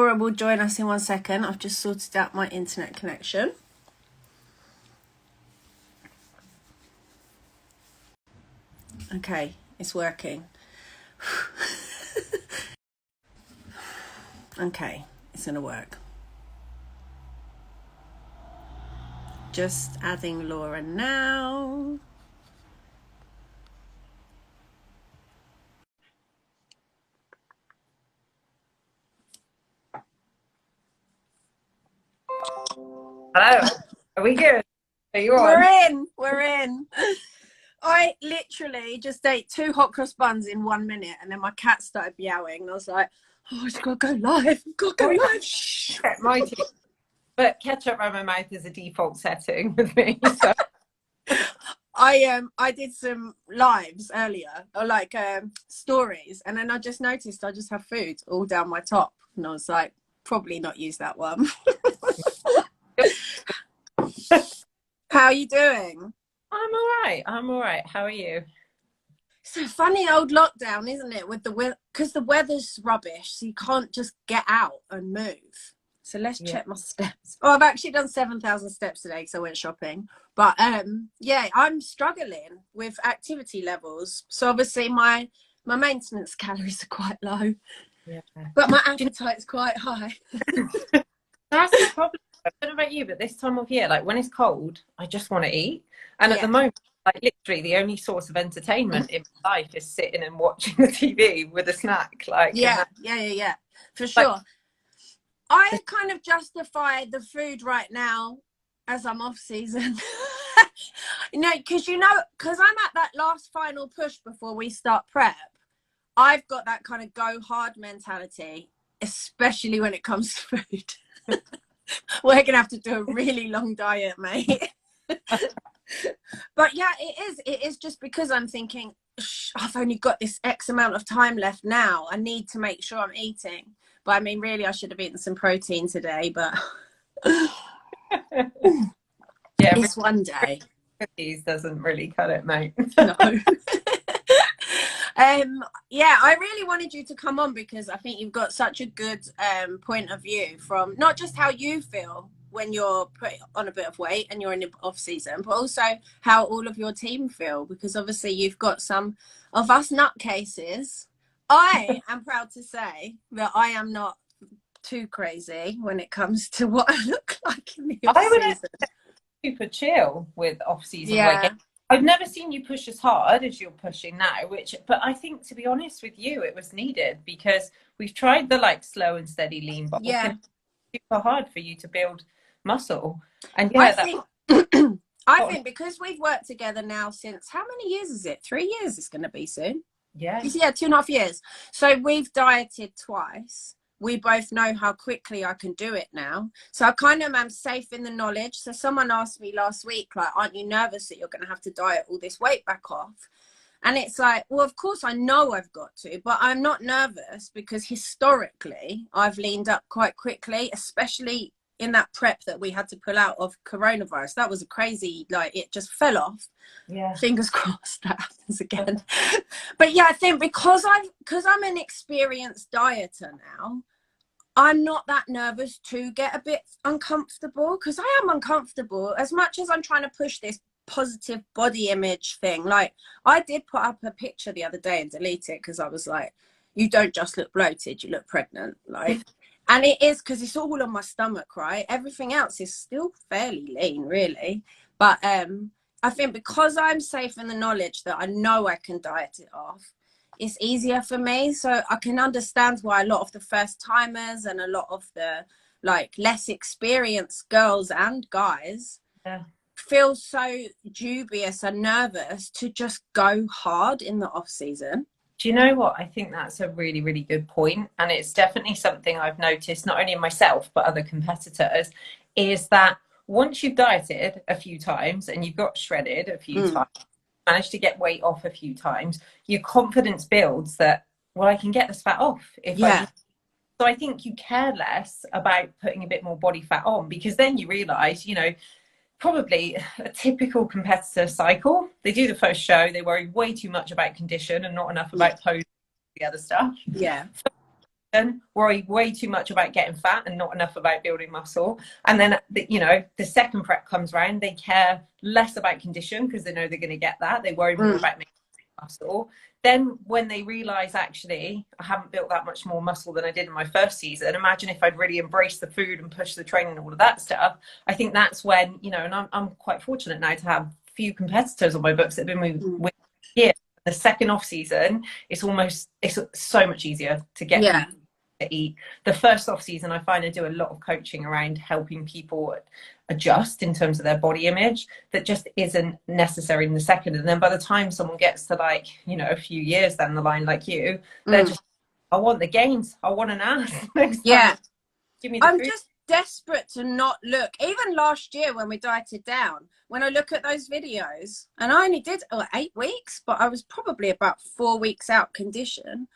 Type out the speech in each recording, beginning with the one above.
Laura will join us in 1 second. I've just sorted out my internet connection. Okay, it's working. Okay, it's gonna work. Just adding Laura now. Hello. Are we good? Are you on? We're in. I literally just ate 2 hot cross buns in 1 minute, and then my cat started meowing, and I was like, oh, it's got to go live. Got to go live. Shh. My team. But ketchup around my mouth is a default setting with me. So. I did some lives earlier, or like stories, and then I just noticed I just have food all down my top, and I was like, probably not use that one. How are you doing? I'm all right. How are you? It's a funny old lockdown, isn't it? With because the weather's rubbish, so you can't just get out and move. So let's check my steps. Oh, I've actually done 7,000 steps today because I went shopping. But yeah, I'm struggling with activity levels. So obviously my maintenance calories are quite low. Yeah. But my appetite's quite high. That's the problem. I don't know about you, but this time of year, like when it's cold, I just want to eat. And at the moment, like literally the only source of entertainment in my life is sitting and watching the TV with a snack. Like yeah, for sure. Like, I kind of justify the food right now as I'm off season. Because I'm at that last final push before we start prep. I've got that kind of go hard mentality, especially when it comes to food. We're gonna have to do a really long diet, mate. But yeah, it is just because I'm thinking, I've only got this X amount of time left now. I need to make sure I'm eating. But I mean, really, I should have eaten some protein today, but it's one day. Cookies doesn't really cut it, mate. No. Yeah, I really wanted you to come on because I think you've got such a good point of view from not just how you feel when you're put on a bit of weight and you're in the off season, but also how all of your team feel, because obviously you've got some of us nutcases. I am proud to say that I am not too crazy when it comes to what I look like in the off season. Super chill with off season weight. I've never seen you push as hard as you're pushing now, but I think, to be honest with you, it was needed because we've tried the like slow and steady lean bulk. Yeah. And it's super hard for you to build muscle. And yeah, I think because we've worked together now since, how many years is it? 3 years it's going to be soon. Yeah. 2.5 years. So we've dieted twice. We both know how quickly I can do it now. So I kind of am safe in the knowledge. So someone asked me last week, like, aren't you nervous that you're going to have to diet all this weight back off? And it's like, well, of course I know I've got to, but I'm not nervous because historically I've leaned up quite quickly, especially in that prep that we had to pull out of coronavirus. That was a crazy, like, it just fell off. Yeah. Fingers crossed that happens again. But yeah, I think because I'm an experienced dieter now, I'm not that nervous to get a bit uncomfortable, because I am uncomfortable as much as I'm trying to push this positive body image thing. Like, I did put up a picture the other day and delete it because I was like, you don't just look bloated, you look pregnant. Like, and it is because it's all on my stomach, right? Everything else is still fairly lean, really. But I think because I'm safe in the knowledge that I know I can diet it off, it's easier for me. So I can understand why a lot of the first timers and a lot of the like less experienced girls and guys feel so dubious and nervous to just go hard in the off season. Do you know what? I think that's a really, really good point. And it's definitely something I've noticed, not only in myself, but other competitors, is that once you've dieted a few times and you've got shredded a few times, managed to get weight off a few times, your confidence builds that, well, I can get this fat off. So I think you care less about putting a bit more body fat on, because then you realize, you know, probably a typical competitor cycle, they do the first show, they worry way too much about condition and not enough about pose, the other stuff. Yeah. worry way too much about getting fat and not enough about building muscle. And then, the second prep comes around, they care less about condition because they know they're going to get that. They worry more about making muscle. Then when they realize, actually, I haven't built that much more muscle than I did in my first season, imagine if I'd really embraced the food and pushed the training and all of that stuff. I think that's when, and I'm quite fortunate now to have a few competitors on my books that have been with years. The second off season, it's so much easier to get to eat. The first off season, I find I do a lot of coaching around helping people adjust in terms of their body image that just isn't necessary in the second. And then by the time someone gets to a few years down the line, like you, they're just, I want the gains, I want an ass next time. Give me the food. Just desperate to not look. Even last year when we dieted down, when I look at those videos, and I only did 8 weeks, but I was probably about 4 weeks out condition.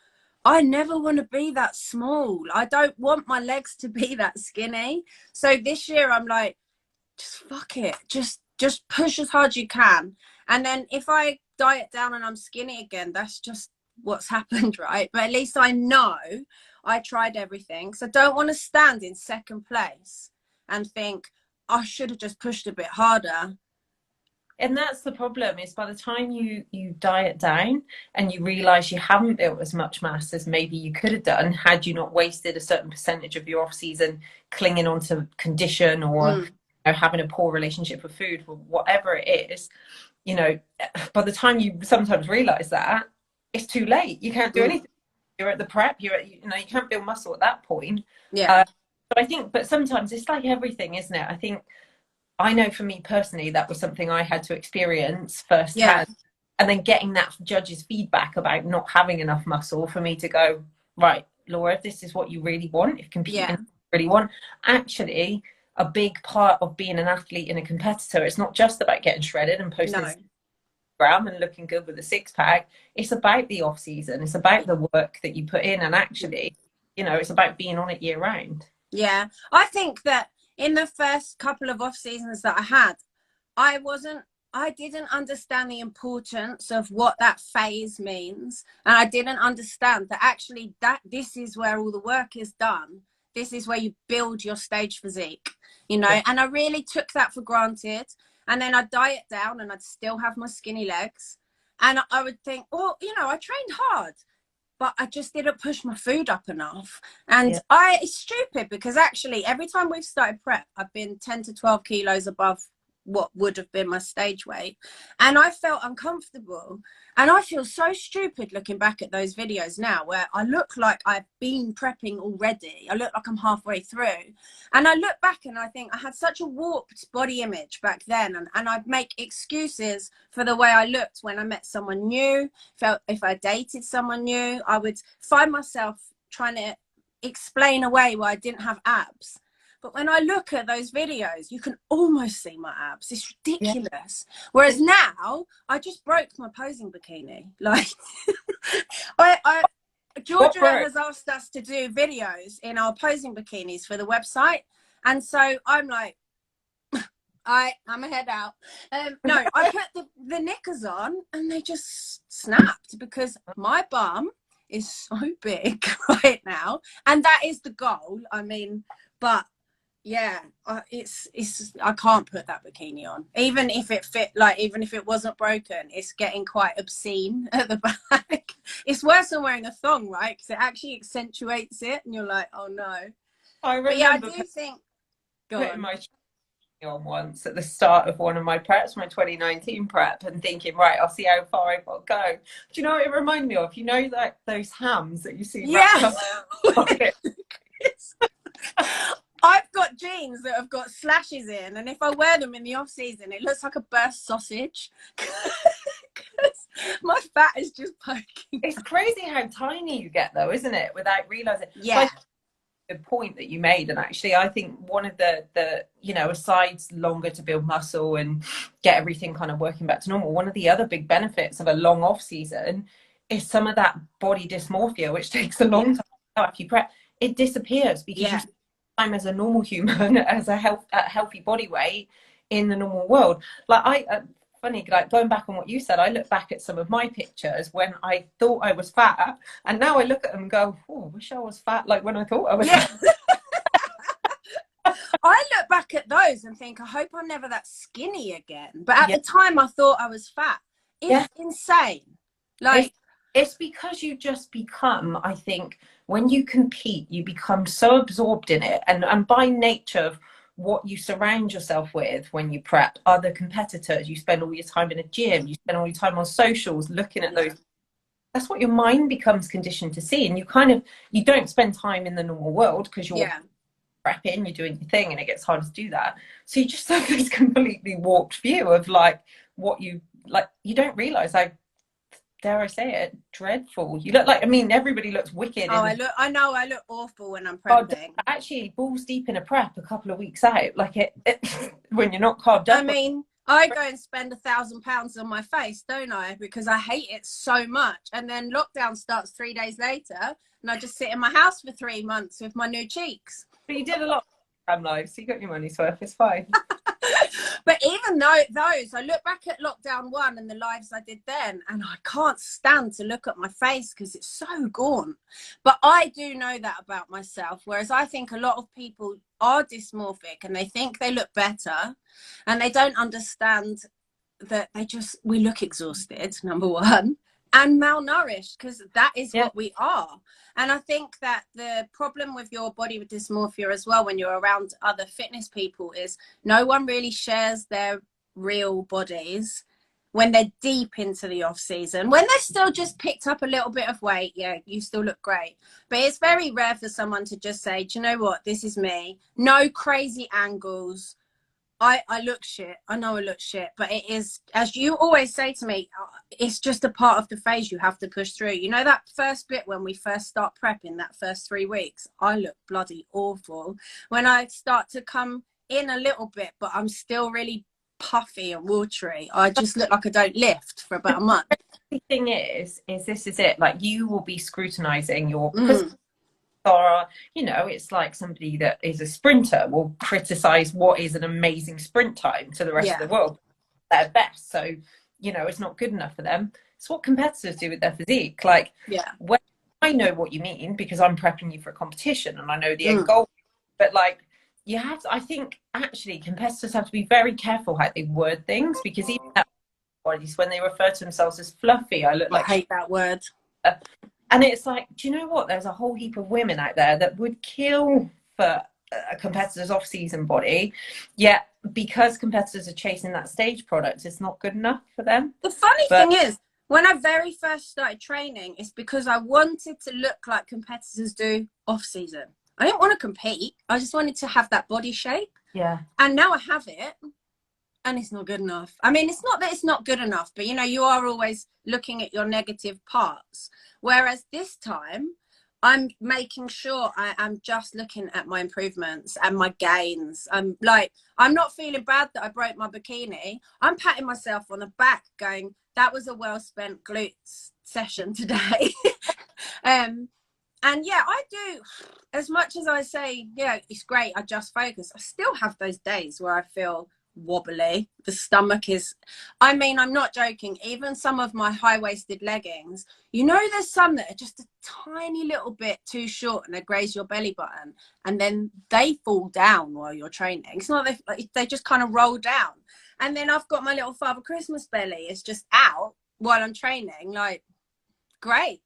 I never want to be that small. I don't want my legs to be that skinny. So this year I'm like, just fuck it. Just push as hard as you can. And then if I diet down and I'm skinny again, that's just what's happened, right? But at least I know I tried everything. So I don't want to stand in second place and think I should have just pushed a bit harder. And that's the problem, is by the time you diet down and you realize you haven't built as much mass as maybe you could have done had you not wasted a certain percentage of your off season clinging onto condition or having a poor relationship with food, or whatever it is, by the time you sometimes realize that, it's too late. You can't do anything. You're at the prep, you can't build muscle at that point. But sometimes it's like everything, isn't it? I know for me personally, that was something I had to experience firsthand. And then getting that judge's feedback about not having enough muscle for me to go, right, Laura, if this is what you really want, if competing really want, actually a big part of being an athlete and a competitor, it's not just about getting shredded and posting Instagram and looking good with a six-pack. It's about the off season. It's about the work that you put in, and actually, it's about being on it year round. Yeah, I think that in the first couple of off seasons that I had, I didn't understand the importance of what that phase means. And I didn't understand that actually this is where all the work is done. This is where you build your stage physique, and I really took that for granted. And then I'd diet down and I'd still have my skinny legs. And I would think, well, I trained hard, but I just didn't push my food up enough. And it's stupid because actually every time we've started prep, I've been 10 to 12 kilos above what would have been my stage weight. And I felt uncomfortable. And I feel so stupid looking back at those videos now where I look like I've been prepping already. I look like I'm halfway through. And I look back and I think I had such a warped body image back then. And I'd make excuses for the way I looked when I met someone new. If I dated someone new, I would find myself trying to explain away why I didn't have abs. But when I look at those videos, you can almost see my abs. It's ridiculous. Whereas now, I just broke my posing bikini. Like, Georgia has asked us to do videos in our posing bikinis for the website. And so I'm like, I'm a head out. No, I put the knickers on and they just snapped because my bum is so big right now. And that is the goal. But yeah, it's I can't put that bikini on, even if it fit, even if it wasn't broken. It's getting quite obscene at the back. It's worse than wearing a thong, right? Because it actually accentuates it, and you're like, oh no. I do think putting my on once at the start of one of my preps, my 2019 prep, and thinking, right, I'll see how far I've got to go. Do you know what it reminded me of? Like those hams that you see wrapped up. I've got jeans that have got slashes in, and if I wear them in the off season, it looks like a burst sausage. My fat is just poking. It's crazy how tiny you get, though, isn't it? Without realizing. Yeah. The point that you made, and actually, I think one of the aside longer to build muscle and get everything kind of working back to normal, one of the other big benefits of a long off season is some of that body dysmorphia, which takes a long time after you prep. It disappears because time as a normal human, as a healthy body weight in the normal world. Like funny, like going back on what you said, I look back at some of my pictures when I thought I was fat, and now I look at them and go, oh, I wish I was fat like when I thought I was Yeah. fat. I look back at those and think, I hope I'm never that skinny again. But at Yeah. the time, I thought I was fat. It's insane. Like, it's because you just become, I think, when you compete, you become so absorbed in it. And by nature of what you surround yourself with when you prep, other competitors, you spend all your time in a gym, you spend all your time on socials looking at those. That's what your mind becomes conditioned to see. And you don't spend time in the normal world because you're prepping, you're doing your thing, and it gets harder to do that. So you just have this completely warped view of like what you like. You don't realize, like, dare I say it, dreadful. You look like, I mean, everybody looks wicked. oh, I look awful when I'm prepping. Actually, balls deep in a prep a couple of weeks out, like it when you're not carved up. I mean, I go and spend £1,000 on my face, don't I? Because I hate it so much. And then lockdown starts 3 days later, and I just sit in my house for 3 months with my new cheeks. But you did a lot of lives, so you got your money's worth. It's fine. But even though those, I look back at lockdown 1 and the lives I did then, and I can't stand to look at my face because it's so gaunt. But I do know that about myself, whereas I think a lot of people are dysmorphic and they think they look better, and they don't understand that we look exhausted, number one, and malnourished, because that is what we are. And I think that the problem with your body with dysmorphia as well, when you're around other fitness people, is no one really shares their real bodies when they're deep into the off season. When they're still just picked up a little bit of weight, yeah, you still look great. But it's very rare for someone to just say, do you know what, this is me. No crazy angles. I look shit. I know I look shit, but it is, as you always say to me, it's just a part of the phase you have to push through. You know, that first bit when we first start prepping, that first 3 weeks, I look bloody awful. When I start to come in a little bit, but I'm still really puffy and watery, I just look like I don't lift for about a month. The thing is this is it. Like, you will be scrutinizing your... Or, you know, it's like somebody that is a sprinter will criticize what is an amazing sprint time to the rest of the world, their best. So, you know, it's not good enough for them. It's what competitors do with their physique. Like, when I know what you mean, because I'm prepping you for a competition and I know the end goal, but like, you have to, I think actually competitors have to be very careful how they word things, because even that bodies, when they refer to themselves as fluffy, I hate that word. And it's like, do you know what? There's a whole heap of women out there that would kill for a competitor's off-season body, yet because competitors are chasing that stage product, it's not good enough for them. The funny thing is, when I very first started training, it's because I wanted to look like competitors do off-season. I didn't want to compete. I just wanted to have that body shape. Yeah. And now I have it. And it's not good enough. I mean, it's not that it's not good enough, but, you know, you are always looking at your negative parts. Whereas this time, I'm making sure I am just looking at my improvements and my gains. I'm not feeling bad that I broke my bikini. I'm patting myself on the back going, that was a well-spent glutes session today. And yeah, I do, as much as I say, yeah, it's great, I just focus, I still have those days where I feel wobbly. The stomach is, I mean, I'm not joking, even some of my high-waisted leggings, you know, there's some that are just a tiny little bit too short and they graze your belly button, and then they fall down while you're training. It's not they just kind of roll down. And then I've got my little Father Christmas belly, it's just out while I'm training. Like, great.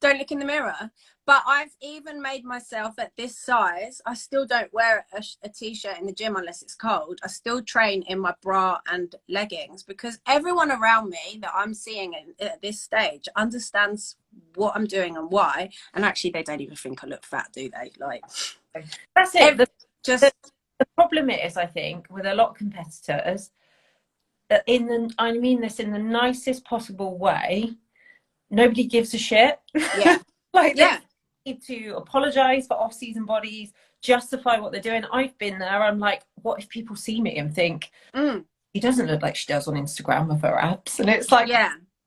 Don't look in the mirror. But I've even made myself at this size, I still don't wear a t-shirt in the gym unless it's cold. I still train in my bra and leggings, because everyone around me that I'm seeing at this stage understands what I'm doing and why. And actually, they don't even think I look fat, do they? Like, that's it. The problem is, I think, with a lot of competitors, I mean this in the nicest possible way, nobody gives a shit. Yeah. They need to apologize for off-season bodies, justify what they're doing. I've been there. I'm like, what if people see me and think, he doesn't look like she does on Instagram with her abs? And it's like,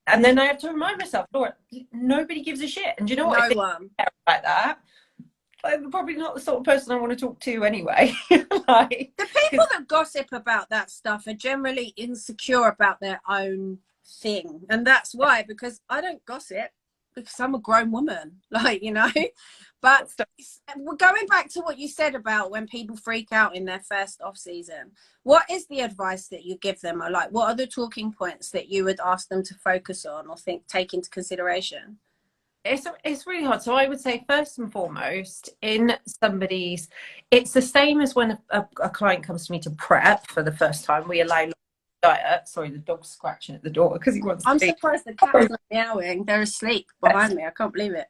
and then I have to remind myself, Laura, nobody gives a shit. And do you know what? No if they one care about that, like, probably not the sort of person I want to talk to anyway. Like, The people that gossip about that stuff are generally insecure about their own thing. And that's why, because I don't gossip because I'm a grown woman, like, you know. But going back to what you said about when people freak out in their first off season, what is the advice that you give them? Or like, what are the talking points that you would ask them to focus on or take into consideration? it's really hard. So I would say first and foremost, in somebody's, it's the same as when a client comes to me to prep for the first time. We allow diet. Sorry, the dog's scratching at the door because he wants to I'm eat. surprised the cat's not meowing. They're asleep behind me. I can't believe it.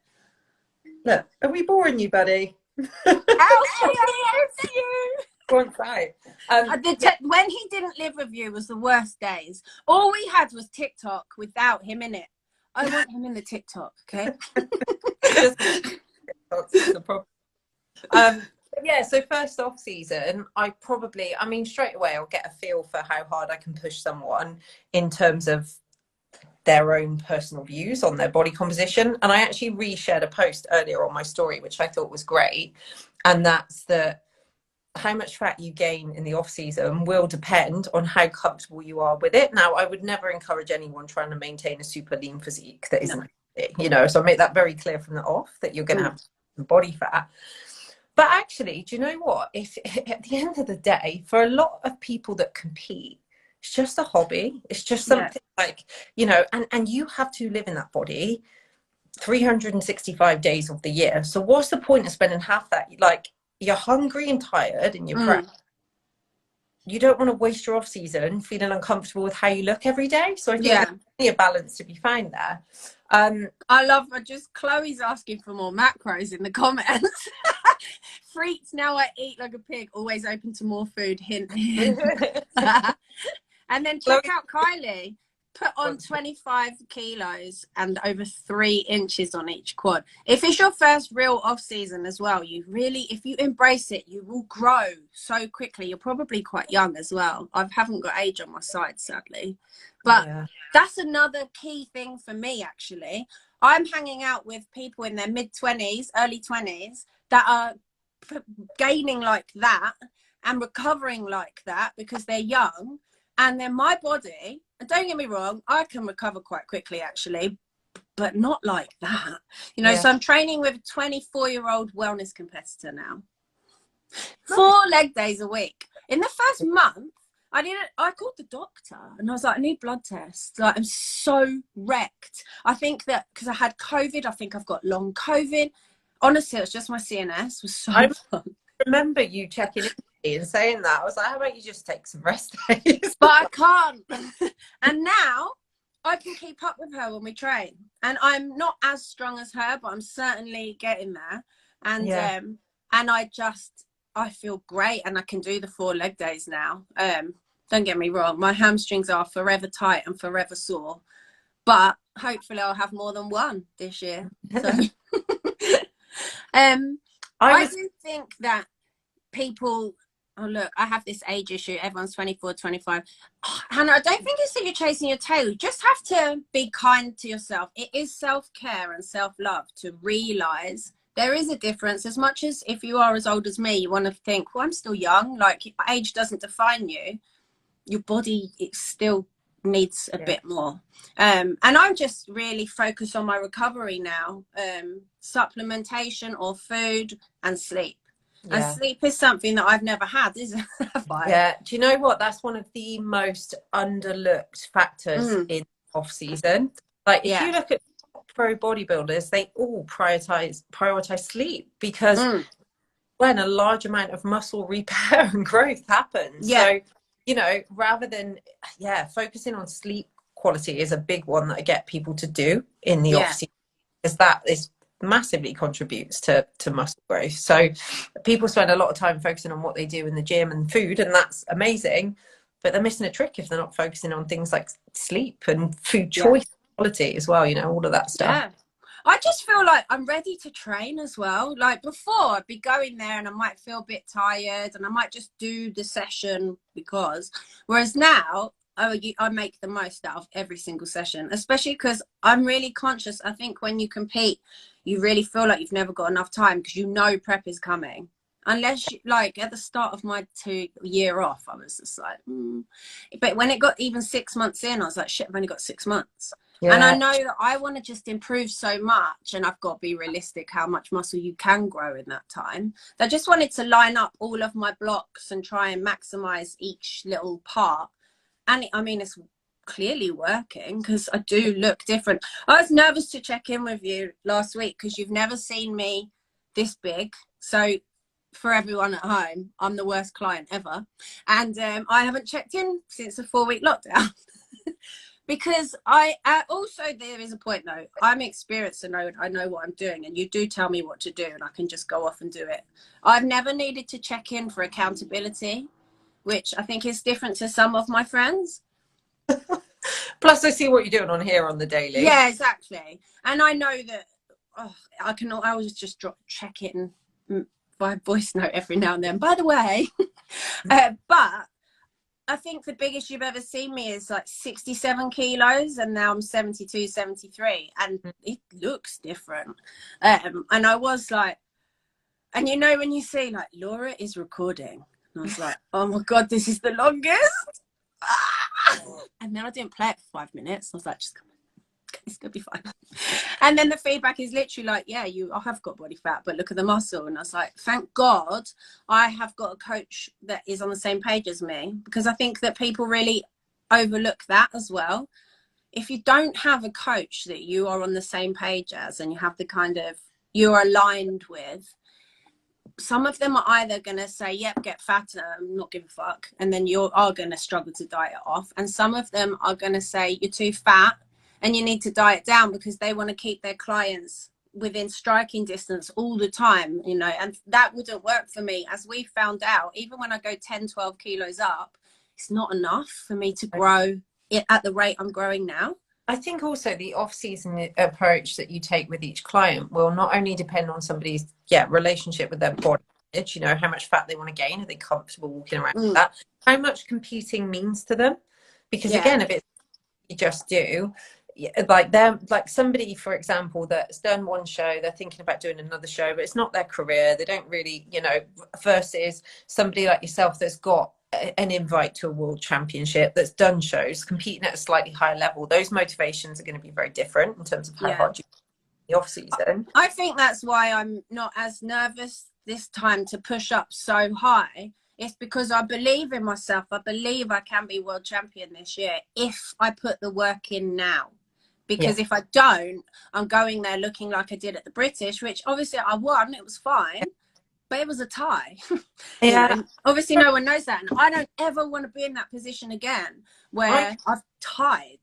Look, are we boring you, buddy? Elsie, you. Once out. When he didn't live with you was the worst days. All we had was TikTok without him in it. I want him in the TikTok, okay? That's the problem. Yeah, so first off season, I mean, straight away I'll get a feel for how hard I can push someone in terms of their own personal views on their body composition. And I actually reshared a post earlier on my story, which I thought was great. And that's that how much fat you gain in the off season will depend on how comfortable you are with it. Now, I would never encourage anyone trying to maintain a super lean physique that isn't, you know, so I make that very clear from the off that you're going to have some body fat. But actually, do you know what? If at the end of the day, for a lot of people that compete, it's just a hobby. It's just something like, you know, and you have to live in that body 365 days of the year. So what's the point of spending half that? Like, you're hungry and tired and you're prep. You don't want to waste your off season feeling uncomfortable with how you look every day. So I think there's a balance to be found there. Chloe's asking for more macros in the comments. Freaks, now I eat like a pig, always open to more food, hint, hint. And then check out Kylie, put on 25 kilos and over 3 inches on each quad. If it's your first real off season as well, if you embrace it, you will grow so quickly. You're probably quite young as well. I haven't got age on my side, sadly. But that's another key thing for me, actually. I'm hanging out with people in their mid-20s, early 20s that are gaining like that and recovering like that because they're young. And then my body, and don't get me wrong, I can recover quite quickly, actually, but not like that. You know, so I'm training with a 24-year-old wellness competitor now. 4 leg days a week. In the first month, I called the doctor and I was like, I need blood tests. Like, I'm so wrecked. I think that because I had COVID, I think I've got long COVID. Honestly, it was just my CNS. It was so fun. I remember you checking in and saying that. I was like, how about you just take some rest days? But I can't. And now I can keep up with her when we train. And I'm not as strong as her, but I'm certainly getting there. And I feel great and I can do the 4 leg days now. Don't get me wrong, my hamstrings are forever tight and forever sore. But hopefully I'll have more than one this year. So I do think that people, oh look, I have this age issue. Everyone's 24, 25. Oh, Hannah, I don't think it's that you're chasing your tail. You just have to be kind to yourself. It is self-care and self-love to realize there is a difference. As much as if you are as old as me, you want to think, well, I'm still young. Like, age doesn't define you. Your body, it still needs a bit more. And I'm just really focused on my recovery now. Supplementation or food and sleep. And sleep is something that I've never had, isn't it? Yeah. Do you know what? That's one of the most underlooked factors in off season. Like, if you look at pro bodybuilders, they all prioritize sleep because when a large amount of muscle repair and growth happens. So, you know, rather than focusing on sleep quality is a big one that I get people to do in the off season, because that is massively contributes to muscle growth. So people spend a lot of time focusing on what they do in the gym and food, and that's amazing, but they're missing a trick if they're not focusing on things like sleep and food choice quality as well, you know, all of that stuff. I just feel like I'm ready to train as well. Like, before, I'd be going there and I might feel a bit tired and I might just do the session whereas now I make the most out of every single session, especially because I'm really conscious. I think when you compete, you really feel like you've never got enough time because you know prep is coming. Unless, like, at the start of my 2-year off, I was just like, But when it got even 6 months in, I was like, shit, I've only got 6 months. Yeah. And I know that I want to just improve so much, and I've got to be realistic how much muscle you can grow in that time. I just wanted to line up all of my blocks and try and maximize each little part. And I mean, it's clearly working because I do look different. I was nervous to check in with you last week because you've never seen me this big. So for everyone at home, I'm the worst client ever. And I haven't checked in since the 4-week lockdown. Because I also, there is a point though, I'm experienced and I know what I'm doing, and you do tell me what to do and I can just go off and do it. I've never needed to check in for accountability, which I think is different to some of my friends. Plus, I see what you're doing on here on the daily. Yeah, exactly. And I know that I always just check it by voice note every now and then. By the way, but I think the biggest you've ever seen me is like 67 kilos, and now I'm 72, 73, and it looks different. And I was like, and you know when you see like Laura is recording, and I was like, oh my God, this is the longest. And then I didn't play it for 5 minutes. I was like, just come on, it's gonna be fine. And then the feedback is literally like, yeah, I have got body fat, but look at the muscle. And I was like, thank God I have got a coach that is on the same page as me, because I think that people really overlook that as well. If you don't have a coach that you are on the same page as, and you have the kind of, you're aligned with, some of them are either going to say, yep, get fatter, I'm not giving a fuck, and then you are going to struggle to diet off. And some of them are going to say, you're too fat and you need to diet down, because they want to keep their clients within striking distance all the time, you know, and that wouldn't work for me. As we found out, even when I go 10, 12 kilos up, it's not enough for me to grow it at the rate I'm growing now. I think also the off-season approach that you take with each client will not only depend on somebody's relationship with their body, you know, how much fat they want to gain, are they comfortable walking around with that, how much competing means to them. Because again, if it's you just do, like they're like somebody, for example, that's done one show, they're thinking about doing another show, but it's not their career, they don't really, you know, versus somebody like yourself that's got an invite to a world championship, that's done shows, competing at a slightly higher level. Those motivations are going to be very different in terms of how hard you the off season. I think that's why I'm not as nervous this time to push up so high. It's because I believe in myself. I believe I can be world champion this year if I put the work in now. Because if I don't, I'm going there looking like I did at the British, which obviously I won, it was fine, but it was a tie. You know? Obviously no one knows that, and I don't ever want to be in that position again where I've tied.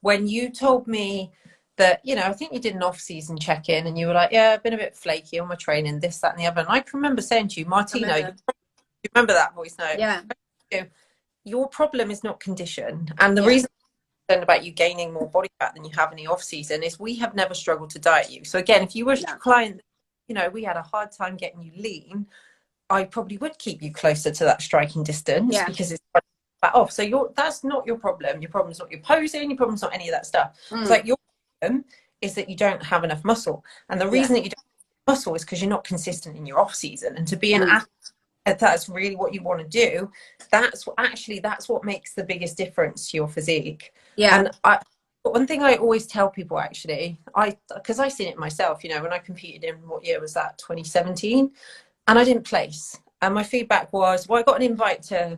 When you told me that, you know, I think you did an off-season check-in and you were like, yeah, I've been a bit flaky on my training, this, that and the other, and I can remember saying to you, Martino, you remember that voice note? Yeah. Your problem is not condition, and the reason about you gaining more body fat than you have in the off season is we have never struggled to diet you. So again, if you were a client, you know, we had a hard time getting you lean, I probably would keep you closer to that striking distance because it's fat off. So that's not your problem. Your problem's not your posing, your problem's not any of that stuff. It's like your problem is that you don't have enough muscle. And the reason that you don't have muscle is because you're not consistent in your off season. And to be an athlete, if that's really what you want to do, that's what makes the biggest difference to your physique. And one thing I always tell people, actually, because I seen it myself, you know, when I competed in, what year was that, 2017, and I didn't place, and my feedback was, well, I got an invite to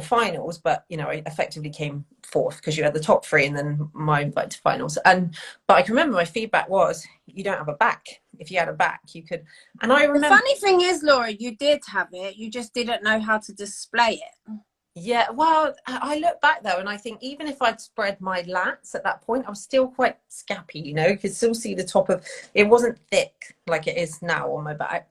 finals, but you know, I effectively came fourth because you had the top three and then my invite to finals. But I can remember my feedback was, you don't have a back. If you had a back, you could. And I remember, the funny thing is, Laura, you did have it, you just didn't know how to display it. Yeah, well, I look back though, and I think even if I'd spread my lats at that point, I was still quite scappy, you know, you could still see the top of it, wasn't thick like it is now on my back.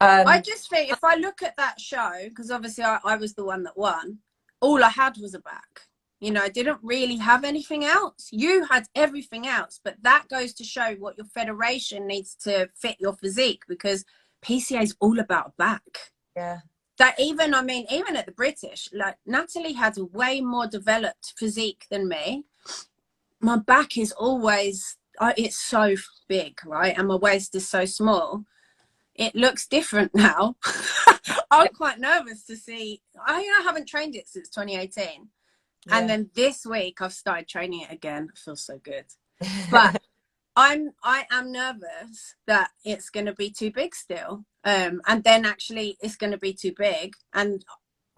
I just think if I look at that show, because obviously I was the one that won, all I had was a back. You know, I didn't really have anything else. You had everything else, but that goes to show what your federation needs to fit your physique, because PCA is all about back. Yeah. that even, I mean, even at the British, like Natalie had a way more developed physique than me. My back is always, it's so big, right? And my waist is so small. It looks different now. I'm quite nervous to see. I haven't trained it since 2018. And then this week I've started training it again. It feels so good. But I am nervous that it's going to be too big still. And then actually it's going to be too big and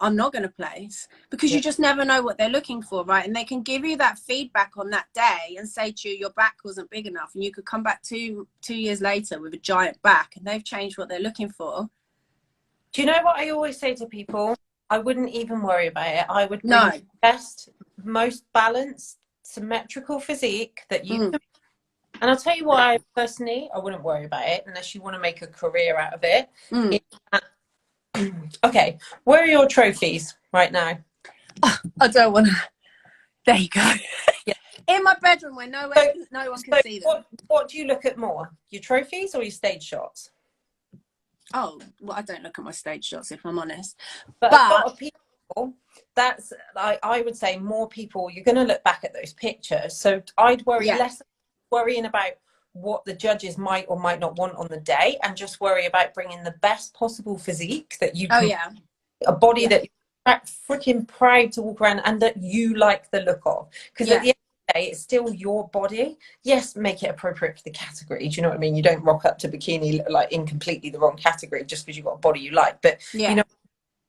I'm not going to place, because you just never know what they're looking for, right? And they can give you that feedback on that day and say to you, your back wasn't big enough. And you could come back two years later with a giant back and they've changed what they're looking for. Do you know what I always say to people? I wouldn't even worry about it. I would bring the best, most balanced, symmetrical physique that you can. And I'll tell you why, personally, I wouldn't worry about it unless you want to make a career out of it. Okay, where are your trophies right now? Oh, I don't want to. There you go. In my bedroom where no one can see them. What do you look at more? Your trophies or your stage shots? Oh, well, I don't look at my stage shots, if I'm honest. But a lot of people, that's, I would say more people, you're going to look back at those pictures. So I'd worry less worrying about what the judges might or might not want on the day, and just worry about bringing the best possible physique that you can, a body that you're freaking proud to walk around and that you like the look of. Because at the end of the day, it's still your body. Yes, make it appropriate for the category. Do you know what I mean? You don't rock up to bikini like in completely the wrong category just because you've got a body you like. But you know,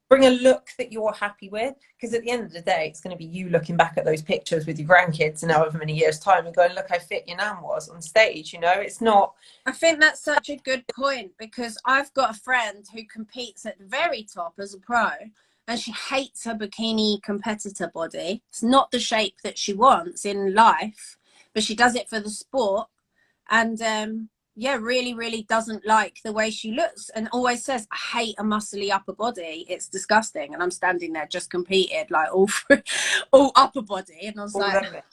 bring a look that you're happy with, because at the end of the day, it's going to be you looking back at those pictures with your grandkids in however many years' time and going, look how fit your nan was on stage. You know, it's not. I think that's such a good point, because I've got a friend who competes at the very top as a pro, and she hates her bikini competitor body. It's not the shape that she wants in life, but she does it for the sport. And really, really doesn't like the way she looks, and always says, I hate a muscly upper body. It's disgusting. And I'm standing there, just competed, like all upper body. And I was like,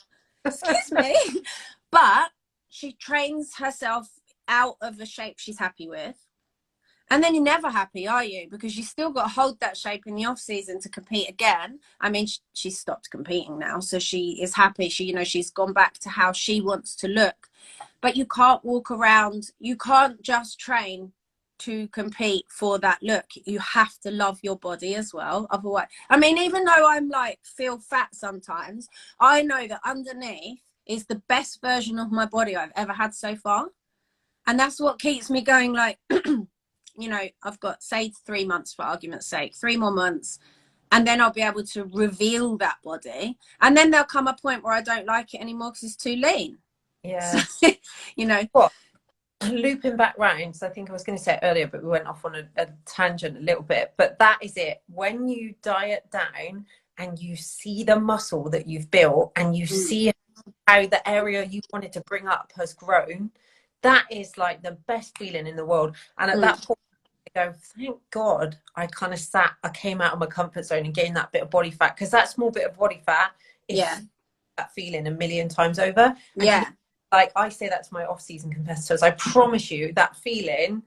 excuse me. But she trains herself out of a shape she's happy with. And then you're never happy, are you? Because you still got to hold that shape in the off season to compete again. I mean, she's stopped competing now, so she is happy. She's gone back to how she wants to look. But you can't walk around. You can't just train to compete for that look. You have to love your body as well. Otherwise, I mean, even though I'm like feel fat sometimes, I know that underneath is the best version of my body I've ever had so far. And that's what keeps me going. Like, you know, I've got, say, 3 months for argument's sake, 3 more months, and then I'll be able to reveal that body. And then there'll come a point where I don't like it anymore because it's too lean. Yeah. You know. What? Looping back round, so I think I was going to say it earlier, but we went off on a tangent a little bit. But that is it. When you diet down and you see the muscle that you've built and you see how the area you wanted to bring up has grown, that is like the best feeling in the world. And at that point, I go, thank God I came out of my comfort zone and gained that bit of body fat, because that small bit of body fat is that feeling a million times over. And like I say that to my off-season competitors, I promise you that feeling,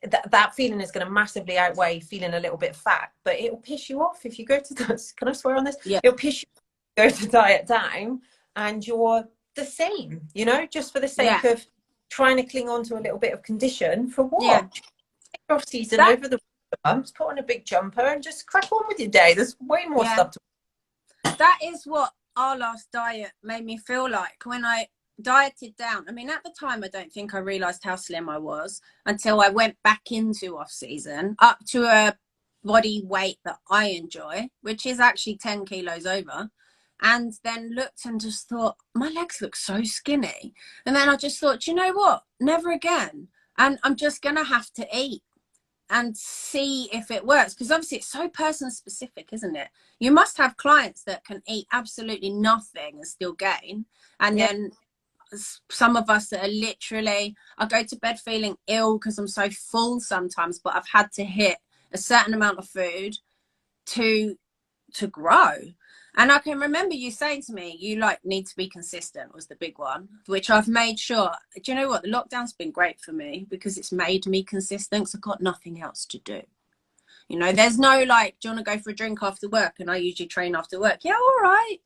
that feeling is going to massively outweigh feeling a little bit fat. But it will piss you off if you go to this. Can I swear on this? It'll piss you off if you go to diet down and you're the same, you know, just for the sake of trying to cling on to a little bit of condition. For what? Off season over the months, put on a big jumper and just crack on with your day. There's way more stuff to. That is what our last diet made me feel like when I dieted down. I mean, at the time, I don't think I realized how slim I was until I went back into off season up to a body weight that I enjoy, which is actually 10 kilos over. And then looked and just thought, my legs look so skinny. And then I just thought, you know what? Never again. And I'm just going to have to eat and see if it works. Because obviously it's so person specific, isn't it? You must have clients that can eat absolutely nothing and still gain. And then some of us that are literally, I go to bed feeling ill because I'm so full sometimes, but I've had to hit a certain amount of food to grow. And I can remember you saying to me, you like need to be consistent was the big one, which I've made sure. Do you know what? The lockdown's been great for me because it's made me consistent because I've got nothing else to do. You know, there's no like, do you want to go for a drink after work? And I usually train after work. Yeah, all right.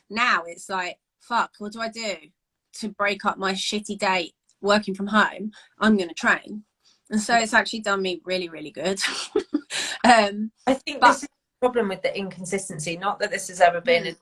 Now it's like, fuck, what do I do to break up my shitty day working from home? I'm going to train. And so it's actually done me really, really good. I think But this is the problem with the inconsistency. Not that this has ever been mm,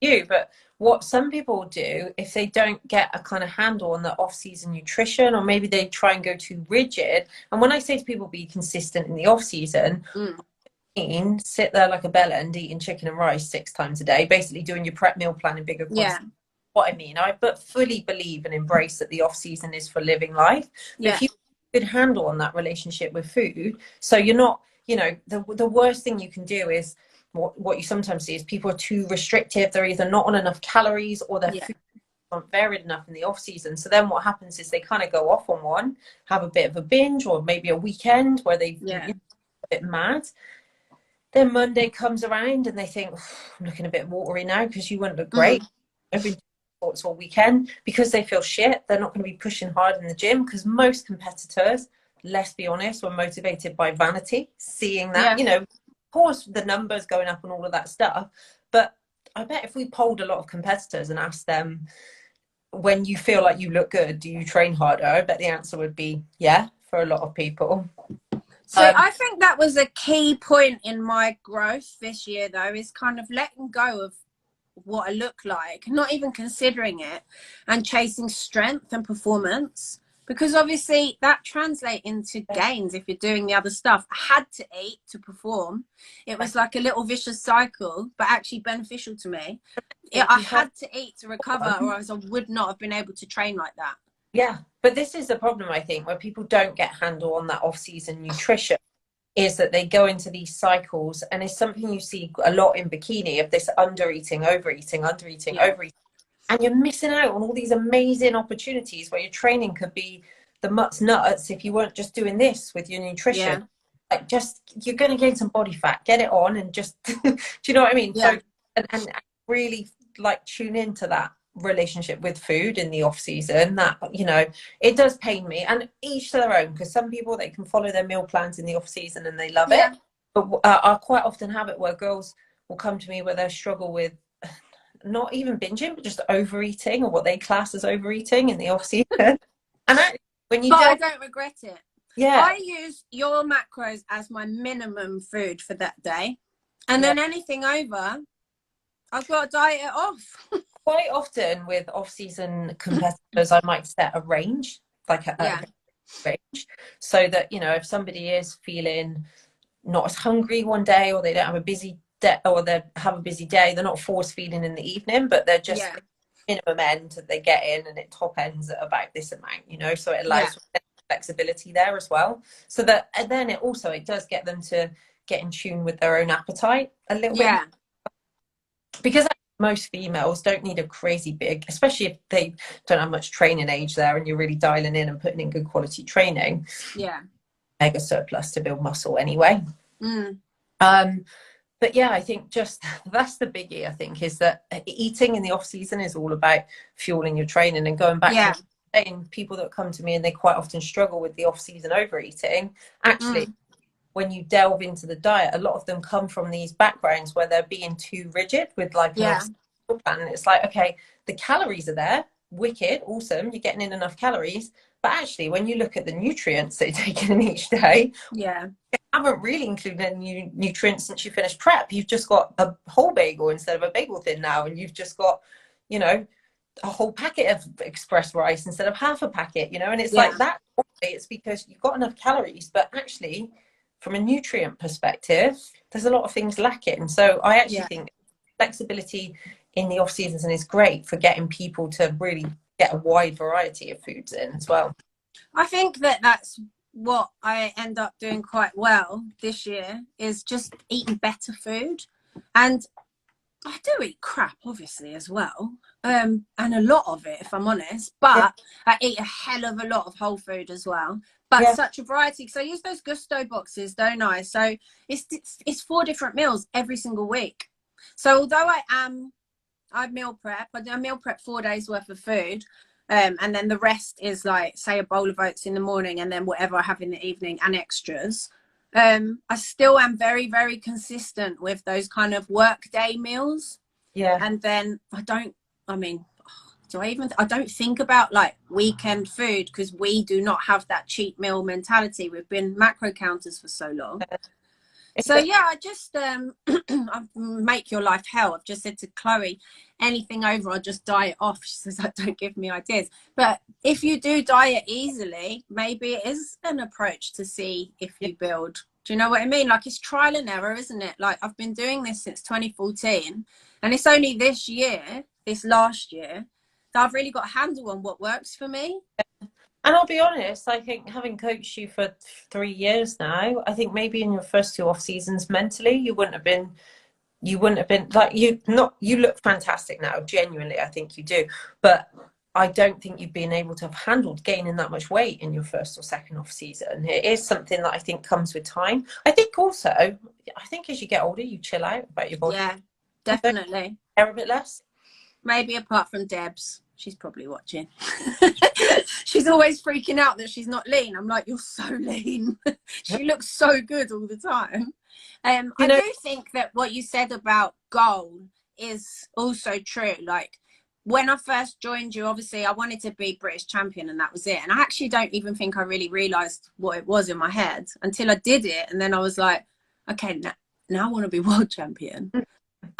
you, but what some people do if they don't get a kind of handle on the off-season nutrition, or maybe they try and go too rigid. And when I say to people be consistent in the off-season, mm, I mean sit there like a bellend eating chicken and rice 6 times a day, basically doing your prep meal plan in bigger yeah, quantities. What I mean, I but fully believe and embrace that the off-season is for living life. But yeah, if you have a good handle on that relationship with food, so you're not, you know, the worst thing you can do is what you sometimes see is people are too restrictive. They're either not on enough calories or their yeah, food aren't varied enough in the off season. So then what happens is they kind of go off on one, have a bit of a binge, or maybe a weekend where they yeah, a bit mad. Then Monday comes around and they think, I'm looking a bit watery now because you wouldn't look great. mm, I've been doing sports all weekend because they feel shit. They're not going to be pushing hard in the gym because most competitors, let's be honest, were motivated by vanity, seeing that, yeah, you know, of course, the numbers going up and all of that stuff. But I bet if we polled a lot of competitors and asked them, when you feel like you look good, do you train harder? I bet the answer would be yeah for a lot of people. So I think that was a key point in my growth this year, though, is kind of letting go of what I look like, not even considering it, and chasing strength and performance. Because obviously that translates into gains if you're doing the other stuff. I had to eat to perform. It was like a little vicious cycle, but actually beneficial to me. If I you have had to eat to recover, or else I would not have been able to train like that. Yeah, but this is the problem, I think, where people don't get handle on that off-season nutrition, is that they go into these cycles, and it's something you see a lot in bikini of this undereating, overeating, undereating, Yeah, overeating, and you're missing out on all these amazing opportunities where your training could be the mutts nuts if you weren't just doing this with your nutrition. yeah, Like, just you're going to gain some body fat, get it on, and just do you know what I mean? yeah, Focus and really like tune into that relationship with food in the off season. That, you know, it does pain me, and each to their own, because some people, they can follow their meal plans in the off season and they love it. yeah, But I quite often have it where girls will come to me where they struggle with not even binging, but just overeating, or what they class as overeating in the off season. And actually, when you but I delve, don't regret it. yeah, I use your macros as my minimum food for that day. And yeah, then anything over, I've got to diet it off. quite often with off season competitors, I might set a range, like a Yeah, range, so that, you know, if somebody is feeling not as hungry one day, or they don't have a busy day, or they have a busy day, they're not force feeding in the evening, but they're just yeah, minimum end that they get in, and it top ends at about this amount, you know, so it yeah, allows flexibility there as well. So that, and then it also, it does get them to get in tune with their own appetite a little bit more, yeah, because most females don't need a crazy big, especially if they don't have much training age there and you're really dialing in and putting in good quality training, yeah. mega surplus to build muscle anyway. Mm, um but yeah, I think just that's the biggie, I think, is that eating in the off season is all about fueling your training. And going back to yeah, saying, people that come to me and they quite often struggle with the off season overeating, actually, mm, when you delve into the diet, a lot of them come from these backgrounds where they're being too rigid with like an yeah, off plan. And it's like, okay, the calories are there, wicked, awesome, you're getting in enough calories, but actually when you look at the nutrients that you're taking in each day, yeah, haven't really included any nutrients since you finished prep. You've just got a whole bagel instead of a bagel thin now, and you've just got, you know, a whole packet of express rice instead of half a packet, you know. And it's yeah, like that, it's because you've got enough calories, but actually from a nutrient perspective there's a lot of things lacking. So I actually yeah. think flexibility in the off seasons is great for getting people to really get a wide variety of foods in as well. I think that that's what I end up doing quite well this year, is just eating better food. And I do eat crap, obviously, as well. And a lot of it, if I'm honest. Yeah, But I eat a hell of a lot of whole food as well. But yeah, such a variety. So I use those Gusto boxes, don't I? So it's 4 different meals every single week. So although I meal prep, I do a meal prep 4 days worth of food. And then the rest is like, say, a bowl of oats in the morning, and then whatever I have in the evening and extras. I still am very, very consistent with those kind of workday meals. Yeah. And then I mean, I don't think about like weekend food because we do not have that cheat meal mentality. We've been macro counters for so long. So yeah, I just I make your life hell. I've just said to Chloe, anything over, I'll just diet off. She says, like, don't give me ideas. But if you do diet easily, maybe it is an approach to see if you build. Do you know what I mean? Like, it's trial and error, isn't it? Like, I've been doing this since 2014, and it's only this last year, that I've really got a handle on what works for me. And I'll be honest, I think having coached you for 3 years now, I think maybe in your first 2 off seasons mentally, you wouldn't have been like you look fantastic now, genuinely, I think you do. But I don't think you've been able to have handled gaining that much weight in your first or second off season. It is something that I think comes with time. I think also, I think as you get older, you chill out about your body. Yeah, definitely. Care a bit less. Maybe apart from Debs. She's probably watching. She's always freaking out that she's not lean. I'm like, you're so lean. She looks so good all the time. I do think that what you said about goal is also true. Like, when I first joined you, obviously I wanted to be British champion and that was it. And I actually don't even think I really realised what it was in my head until I did it. And then I was like, okay, now I want to be world champion.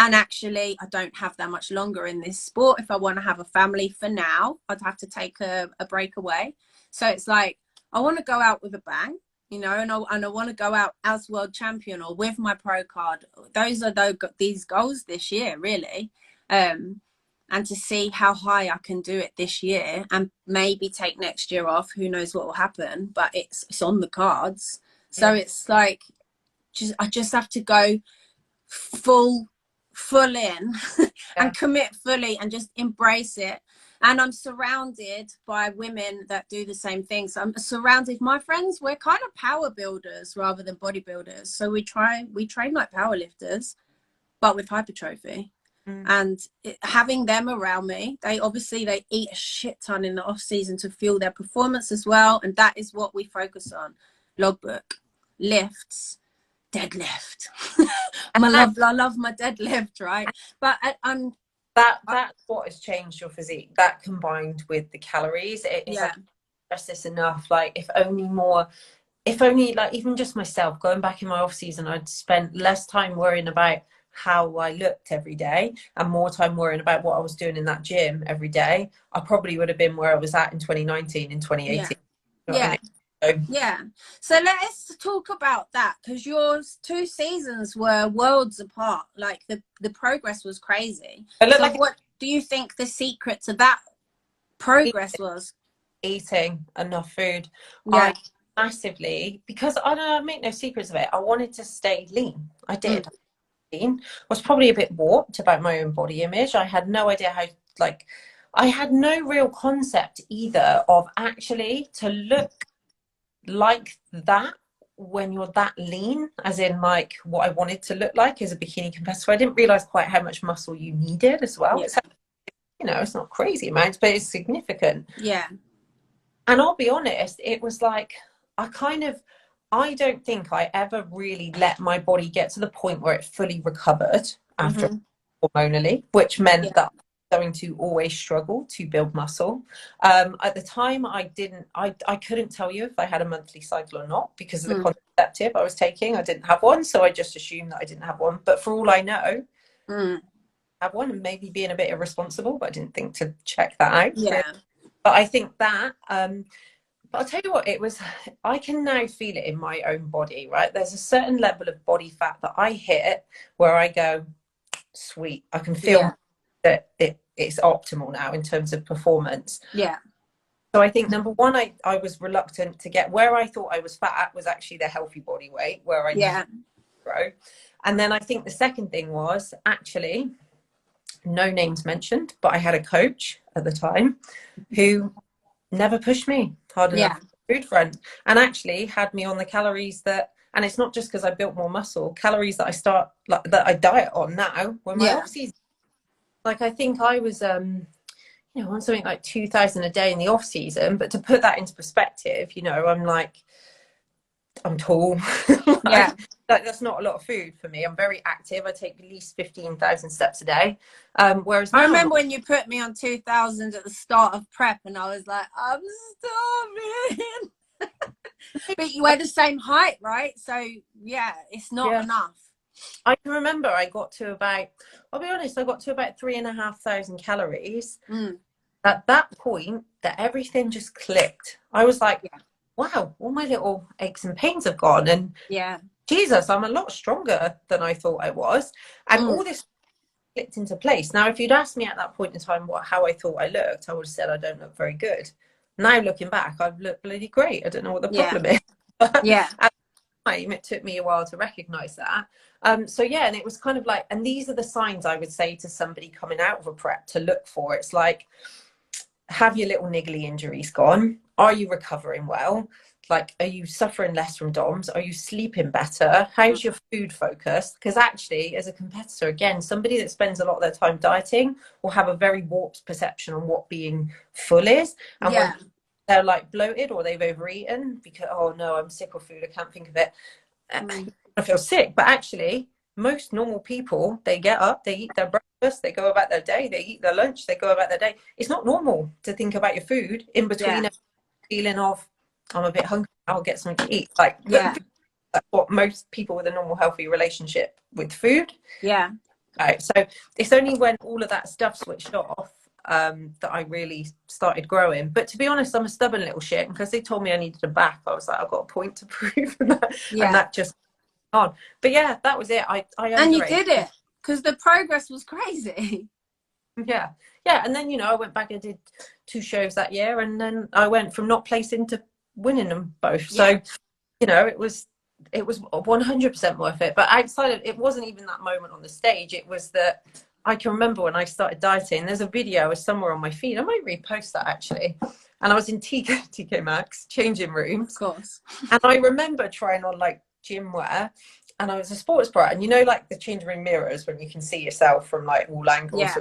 And actually, I don't have that much longer in this sport. If I want to have a family for now, I'd have to take a break away. So it's like, I want to go out with a bang, you know, and I want to go out as world champion or with my pro card. Those are these goals this year, really. And to see how high I can do it this year and maybe take next year off. Who knows what will happen, but it's on the cards. So it's like, I just have to go full in and commit fully and just embrace it. And I'm surrounded by women that do the same thing. So I'm surrounded, my friends, we're kind of power builders rather than bodybuilders. So we train like power lifters, but with hypertrophy. And having them around me, they eat a shit ton in the off season to fuel their performance as well. And that is what we focus on. Logbook, lifts, deadlift. I love my deadlift, right? But that's what has changed your physique. That combined with the calories, it's like, stress this enough. Like, if only like, even just myself going back in my off season, I'd spent less time worrying about how I looked every day and more time worrying about what I was doing in that gym every day, I probably would have been where I was at in 2019, in 2018. So let's talk about that, because your 2 seasons were worlds apart. Like, the progress was crazy. So what do you think the secret to that progress was? Eating enough food. I massively, because I make no secrets of it, I wanted to stay lean. I did. I was probably a bit warped about my own body image. I had no idea how, like, I had no real concept either of actually to look like that when you're that lean, as in like what I wanted to look like as a bikini competitor. I didn't realize quite how much muscle you needed as well. It's, you know, it's not crazy amounts, but it's significant. And I'll be honest, it was like, I don't think I ever really let my body get to the point where it fully recovered after hormonally, which meant that I was going to always struggle to build muscle. At the time, I couldn't tell you if I had a monthly cycle or not because of the contraceptive I was taking. I didn't have one, so I just assumed that I didn't have one. But for all I know, I have one, and maybe being a bit irresponsible, but I didn't think to check that out. But I think that but I'll tell you what, I can now feel it in my own body, right? There's a certain level of body fat that I hit where I go, sweet, I can feel that it's optimal now in terms of performance. So I think, number one, I was reluctant to get where I thought I was fat was actually the healthy body weight where I needed to grow. And then I think the second thing was actually, no names mentioned, but I had a coach at the time who never pushed me hard enough on the food front, and actually had me on the calories that, and it's not just because I built more muscle, calories that that I diet on now when my off season. Like, I think I was on something like 2,000 a day in the off season, but to put that into perspective, I'm like, I'm tall. Yeah. That's not a lot of food for me. I'm very active. I take at least 15,000 steps a day. Whereas I now I'm remember not. when you put me on 2000 at the start of prep, and I was like, I'm starving. But you were the same height, right? So yeah, it's not Yeah. enough. I can remember I got to about, I'll be honest, I got to about 3,500 calories. Mm. At that point, that everything just clicked. I was like, Yeah. wow, all my little aches and pains have gone. And Yeah. Jesus, I'm a lot stronger than I thought I was. And Mm. all this clicked into place. Now, if you'd asked me at that point in time how I thought I looked, I would have said I don't look very good. Now, looking back, I've looked bloody great. I don't know what the Yeah. problem is. But Yeah. at the time, it took me a while to recognize that. So, yeah, and it was kind of like, and these are the signs I would say to somebody coming out of a prep to look for. It's like, have your little niggly injuries gone? Are you recovering well? Like, are you suffering less from DOMS? Are you sleeping better? How's your food focus? Because actually, as a competitor, again, somebody that spends a lot of their time dieting will have a very warped perception on what being full is. And Yeah. when they're like bloated or they've overeaten because, oh no, I'm sick of food, I can't think of it. Mm. I feel sick. But actually, most normal people, they get up, they eat their breakfast, they go about their day, they eat their lunch, they go about their day. It's not normal to think about your food in Yeah. between a feeling of, I'm a bit hungry, I'll get something to eat. Like, Yeah. that's what most people with a normal, healthy relationship with food. Yeah. Right. So it's only when all of that stuff switched off that I really started growing. But to be honest, I'm a stubborn little shit. And because they told me I needed a back, I was like, I've got a point to prove. And Yeah. that just on. But yeah, that was it. I And you underate. did it because the progress was crazy. Yeah. Yeah. And then, I went back and did 2 shows that year. And then I went from not placing to winning them both. Yeah. So, it was 100% worth it. But outside of it, wasn't even that moment on the stage. It was that I can remember when I started dieting. There's a video somewhere on my feed. I might repost that actually. And I was in TK Maxx changing Of rooms, course. and I remember trying on like gym wear, and I was a sports bra, and like the change room mirrors when you can see yourself from like all angles. Yeah.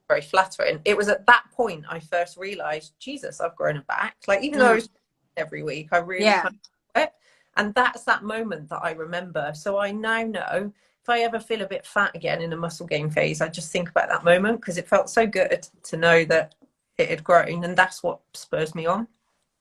Very flattering. It was at that point I first realized, Jesus, I've grown a back. Like, even though I Mm. was every week, I really Yeah. kind of it. And that's that moment that I remember. So I now know if I ever feel a bit fat again in a muscle gain phase, I just think about that moment because it felt so good to know that it had grown, and that's what spurs me on.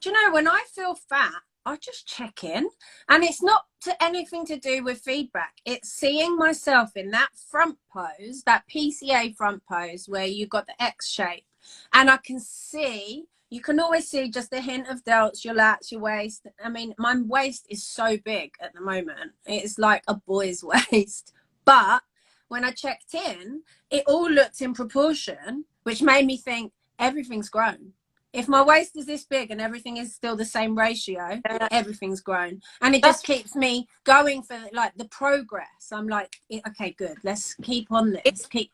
Do you know, when I feel fat, I just check in, and it's not anything to do with feedback. It's seeing myself in that front pose, that PCA front pose where you've got the X shape, and I can see, you can always see just a hint of delts, your lats, your waist. I mean, my waist is so big at the moment. It's like a boy's waist. But when I checked in, it all looked in proportion, which made me think everything's grown. If my waist is this big and everything is still the same ratio, everything's grown. And it just That's keeps me going for like the progress. I'm like, okay, good. Let's keep on this. Keep.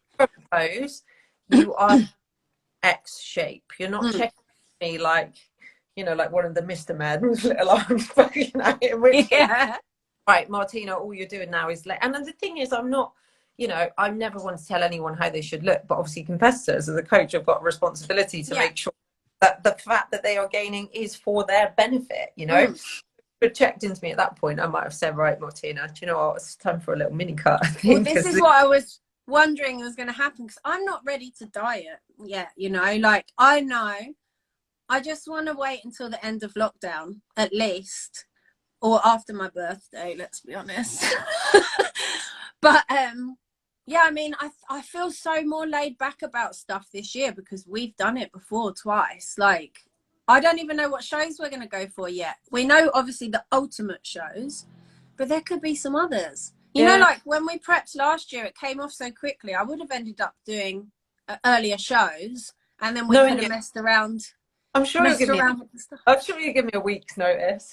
pose. You are X shape. You're not Mm. checking me like, like one of the Mr. Men with little arms poking out. In which case, Yeah. right, Martina, all you're doing now is and then the thing is, I'm not, I never want to tell anyone how they should look, but obviously competitors as a coach have got a responsibility to make sure that the fat that they are gaining is for their benefit, Mm. But checked into me at that point, I might have said, right, Martina, do you know what, it's time for a little mini cut, I Well, think. this is what I was wondering was going to happen, because I'm not ready to diet yet, like I know I just want to wait until the end of lockdown at least, or after my birthday, let's be honest. But yeah, I mean, I feel so more laid back about stuff this year because we've done it before twice. Like, I don't even know what shows we're going to go for yet. We know obviously the ultimate shows, but there could be some others. Like when we prepped last year, it came off so quickly. I would have ended up doing earlier shows, and then we could have messed around I'm sure you'll give me with the stuff. I'm sure you give me a week's notice.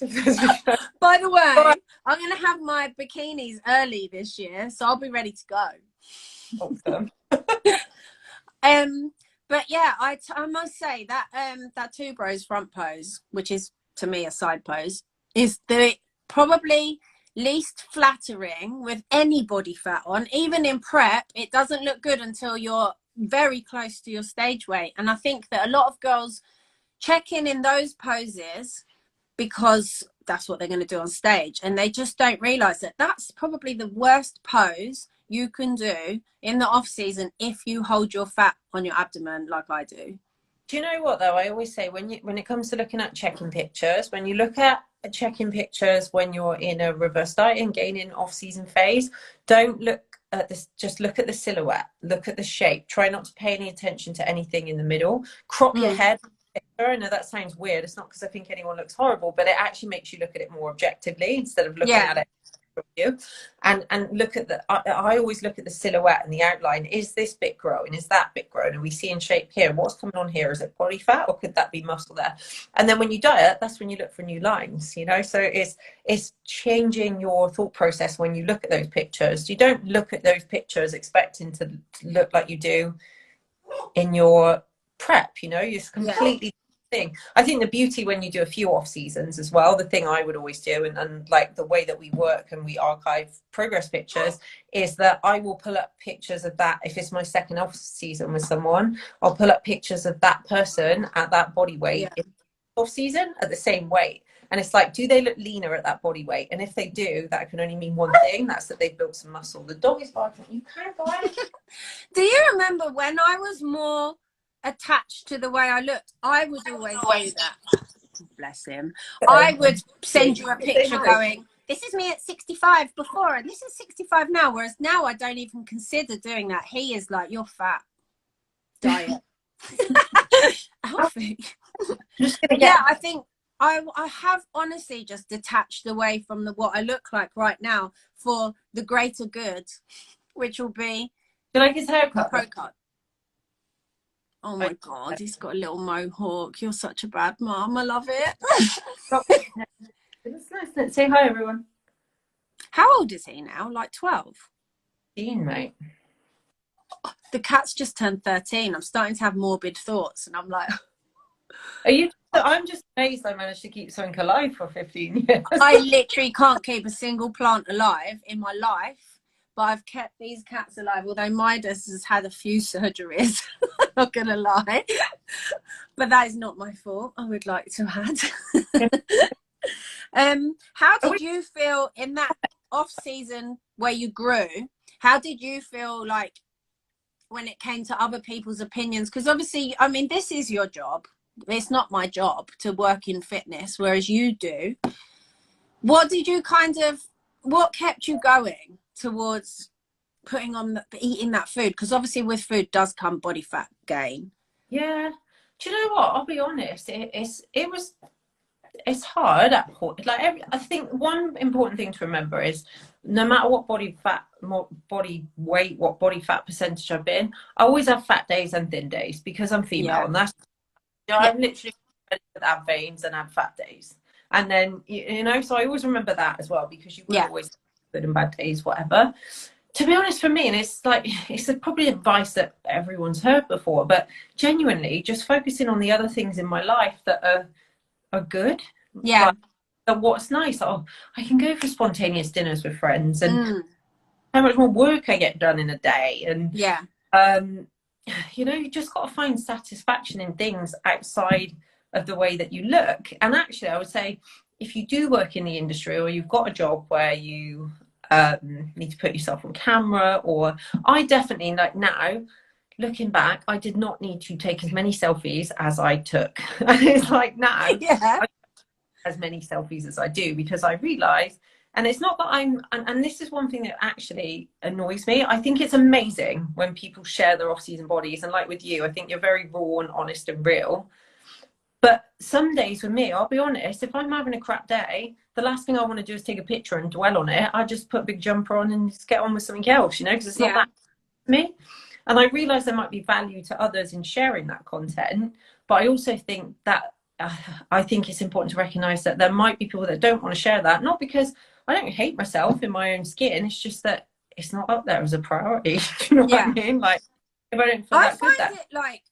By the way, I'm going to have my bikinis early this year, so I'll be ready to go. Awesome. But yeah, I must say that that two bros front pose, which is to me a side pose, is the probably least flattering with any body fat on. Even in prep, it doesn't look good until you're very close to your stage weight. And I think that a lot of girls check in those poses because that's what they're going to do on stage. And they just don't realize that that's probably the worst pose you can do in the off season if you hold your fat on your abdomen like I do. Do you know what though? I always say when it comes to looking at checking pictures, when you look at checking pictures when you're in a reverse diet and gaining off season phase, don't look at this, just look at the silhouette, look at the shape, try not to pay any attention to anything in the middle, crop your head. I know that sounds weird. It's not because I think anyone looks horrible, but it actually makes you look at it more objectively instead of looking at it from you. And look at I always look at the silhouette and the outline. Is this bit growing? Is that bit growing? Are we seeing shape here? What's coming on here? Is it body fat or could that be muscle there? And then when you diet, that's when you look for new lines, you know? So it's changing your thought process when you look at those pictures. You don't look at those pictures expecting to look like you do in your prep, you know? You're completely thing. I think the beauty when you do a few off seasons as well, the thing I would always do, and like the way that we work and we archive progress pictures, is that I will pull up pictures of that. If it's my second off season with someone, I'll pull up pictures of that person at that body weight in off season at the same weight. And it's like, do they look leaner at that body weight? And if they do, that can only mean one thing. That's that they've built some muscle. The dog is barking. You can't go out. Do you remember when I was more attached to the way I looked? I would always do that. Bless him. I would send you a picture going, this is me at 65 before and this is 65 now. Whereas now I don't even consider doing that. He is like, you're fat. Diet. Healthy. Yeah, I think I have honestly just detached away from what I look like right now for the greater good, which will be Do you like his haircut? Pro cut. Oh my God, he's got a little mohawk. You're such a bad mom. I love it. It's nice. Let's say hi, everyone. How old is he now? Like 12? 13, mate. The cat's just turned 13. I'm starting to have morbid thoughts, and I'm like, Are you? I'm just amazed I managed to keep something alive for 15 years. I literally can't keep a single plant alive in my life, but I've kept these cats alive. Although Midas has had a few surgeries, I'm not gonna lie, but that is not my fault. I would like to add. How did you feel in that off season where you grew? How did you feel like when it came to other people's opinions? Because obviously, I mean, this is your job. It's not my job to work in fitness, whereas you do. What did you what kept you going towards putting on eating that food? Because obviously with food does come body fat gain. Yeah. Do you know what? I'll be honest. It's hard at point. I think one important thing to remember is no matter what body fat, what body weight, what body fat percentage I've been, I always have fat days and thin days because I'm female, and that's I'm literally have veins and have fat days. And then you know, so I always remember that as well, because you will always have good and bad days, whatever. To be honest, for me, and it's like it's probably advice that everyone's heard before, but genuinely just focusing on the other things in my life that are good. Yeah. Like, what's nice? Oh, I can go for spontaneous dinners with friends, and how much more work I get done in a day. And you know, you just got to find satisfaction in things outside of the way that you look. And actually, I would say if you do work in the industry or you've got a job where you need to put yourself on camera, or I definitely, like now, looking back, I did not need to take as many selfies as I took. It's like now, I don't as many selfies as I do, because I realised, and it's not that and this is one thing that actually annoys me. I think it's amazing when people share their off-season bodies, and like with you, I think you're very raw and honest and real. But some days with me, I'll be honest, if I'm having a crap day, the last thing I want to do is take a picture and dwell on it. I just put a big jumper on and just get on with something else, you know, because it's not that for me. And I realise there might be value to others in sharing that content, but I also think that I think it's important to recognise that there might be people that don't want to share that, not because I don't hate myself in my own skin, it's just that it's not up there as a priority. Do you know what I mean? Like, if I don't feel that good, I find it like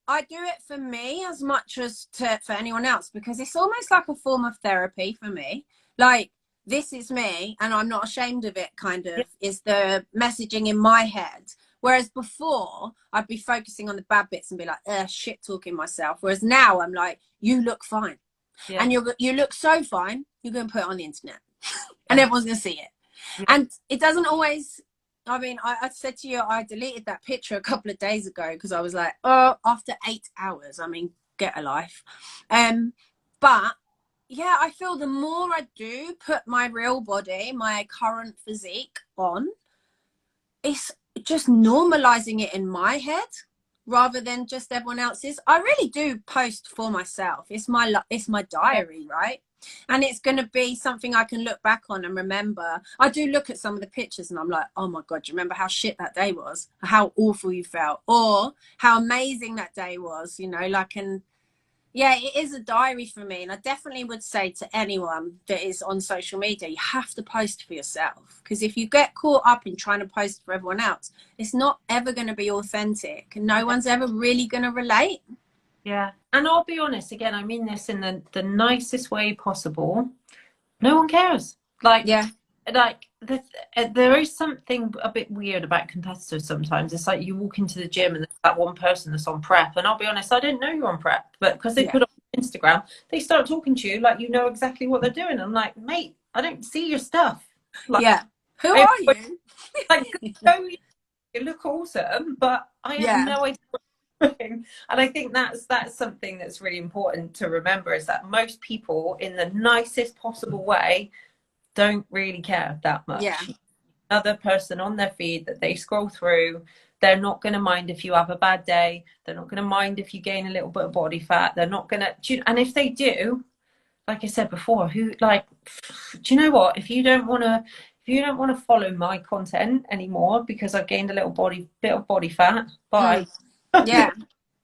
I do it for me as much as for anyone else, because it's almost like a form of therapy for me. Like, this is me and I'm not ashamed of it, kind of, is the messaging in my head. Whereas before, I'd be focusing on the bad bits and be like, shit talking myself. Whereas now I'm like, you look fine. Yeah. and you look so fine, you're going to put it on the internet and Yeah. everyone's going to see it. Yeah. And it doesn't always, I mean, I said to you, I deleted that picture a couple of days ago because I was like, oh, after 8 hours, I mean, get a life. But yeah, I feel the more I do put my real body, my current physique on, it's just normalizing it in my head rather than just everyone else's. I really do post for myself. It's my diary, right? And it's going to be something I can look back on and remember. I do look at some of the pictures and I'm like, oh my God, do you remember how shit that day was? How awful you felt, or how amazing that day was, you know, like, and yeah, it is a diary for me. And I definitely would say to anyone that is on social media, you have to post for yourself. Because if you get caught up in trying to post for everyone else, it's not ever going to be authentic. And no one's ever really going to relate. Yeah. And I'll be honest, again, I mean this in the nicest way possible. No one cares. Yeah. There is something a bit weird about competitors sometimes. It's like you walk into the gym and there's that one person that's on prep. And I'll be honest, I didn't know you're on prep, but because they put it on Instagram, they start talking to you like you know exactly what they're doing. I'm like, mate, I don't see your stuff. Like, yeah. Who are you? Like, go, you look awesome, but I have no idea what you're doing. And I think that's something that's really important to remember, is that most people, in the nicest possible way, don't really care that much. Yeah. Another person on their feed that they scroll through, they're not going to mind if you have a bad day. They're not going to mind if you gain a little bit of body fat. They're not going to, and if they do, like I said before, do you know what? If you don't want to follow my content anymore because I've gained a bit of body fat, bye. Yeah.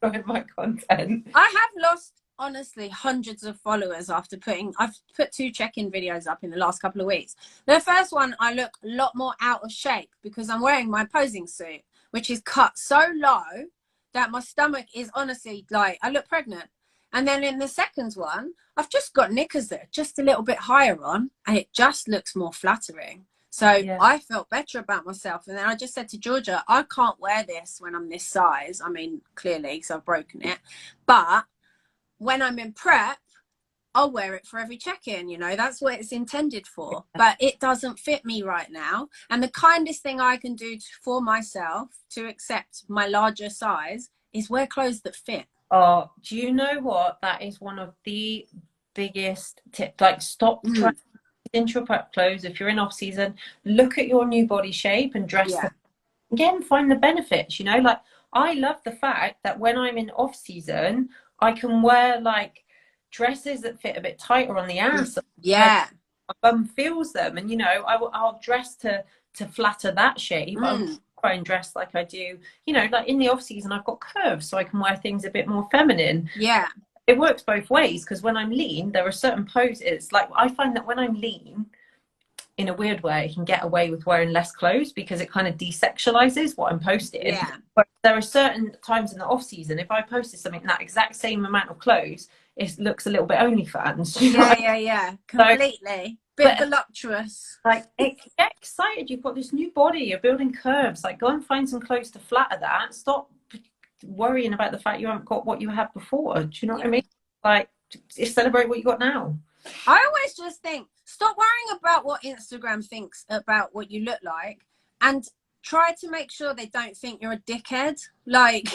My content. I have lost, honestly, hundreds of followers after I've put 2 check-in videos up in the last couple of weeks. The first one, I look a lot more out of shape because I'm wearing my posing suit, which is cut so low that my stomach is honestly like, I look pregnant. And then in the second one, I've just got knickers that are just a little bit higher on and it just looks more flattering. So I felt better about myself. And then I just said to Georgia, I can't wear this when I'm this size. I mean, clearly, because I've broken it. But when I'm in prep, I'll wear it for every check-in, you know, that's what it's intended for. But it doesn't fit me right now. And the kindest thing I can do for myself to accept my larger size is wear clothes that fit. Oh, do you know what? That is one of the biggest tips. Like, stop trying into your prep clothes. If you're in off season, look at your new body shape and dress again, find the benefits, you know. Like, I love the fact that when I'm in off season, I can wear like dresses that fit a bit tighter on the ass. Yeah. My bum feels them, and you know, I'll dress to flatter that shape. I'll try and dress like I do, you know, like in the off season I've got curves so I can wear things a bit more feminine. Yeah. It works both ways, because when I'm lean, there are certain poses. Like, I find that when I'm lean, in a weird way, I can get away with wearing less clothes because it kind of desexualizes what I'm posting. Yeah. But there are certain times in the off season, if I posted something in that exact same amount of clothes, it looks a little bit OnlyFans. Yeah. Completely. Bit voluptuous. Like, get excited. You've got this new body. You're building curves. Like, go and find some clothes to flatter that. Stop worrying about the fact you haven't got what you had before. Do you know what I mean? Like, just celebrate what you got now. I always just think, stop worrying about what Instagram thinks about what you look like, and try to make sure they don't think you're a dickhead. Like,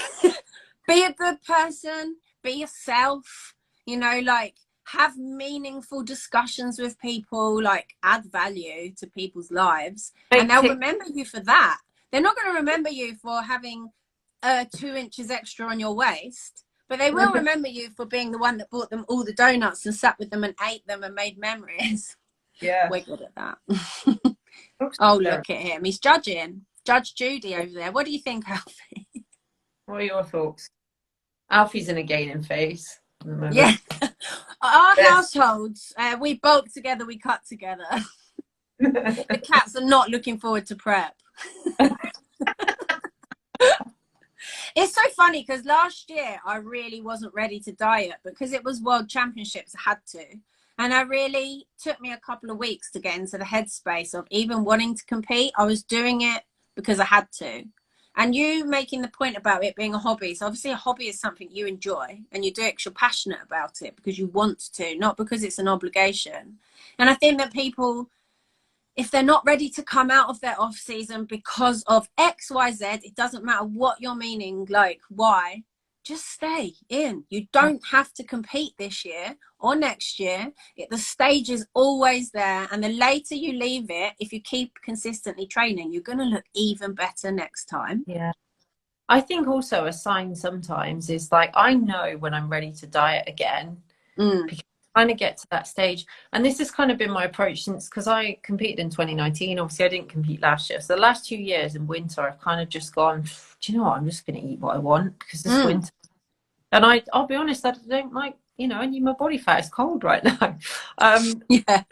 be a good person, be yourself, you know, like, have meaningful discussions with people, like, add value to people's lives, and they'll remember you for that. They're not going to remember you for having 2 inches extra on your waist, but they will remember you for being the one that bought them all the donuts and sat with them and ate them and made memories. Yeah, we're good at that. Oh, look at him, he's judging. Judge Judy over there. What do you think, Alfie? What are your thoughts? Alfie's in a gaining phase. Yeah. Our households, we bulk together, we cut together. The cats are not looking forward to prep. It's so funny because last year I really wasn't ready to diet because it was World Championships. I had to. And I really took me a couple of weeks to get into the headspace of even wanting to compete. I was doing it because I had to. And you making the point about it being a hobby. So obviously a hobby is something you enjoy and you do it because you're passionate about it, because you want to, not because it's an obligation. And I think that people, if they're not ready to come out of their off season because of X, Y, Z, it doesn't matter what you're meaning, like why, just stay in. You don't have to compete this year or next year. The stage is always there. And the later you leave it, if you keep consistently training, you're going to look even better next time. Yeah. I think also a sign sometimes is like, I know when I'm ready to diet again, because I kind of get to that stage. And this has kind of been my approach since, because I competed in 2019. Obviously, I didn't compete last year. So the last 2 years in winter, I've kind of just gone, do you know what? I'm just going to eat what I want because this winter. And I'll be honest, I don't like, I need my body fat. It's cold right now. Yeah.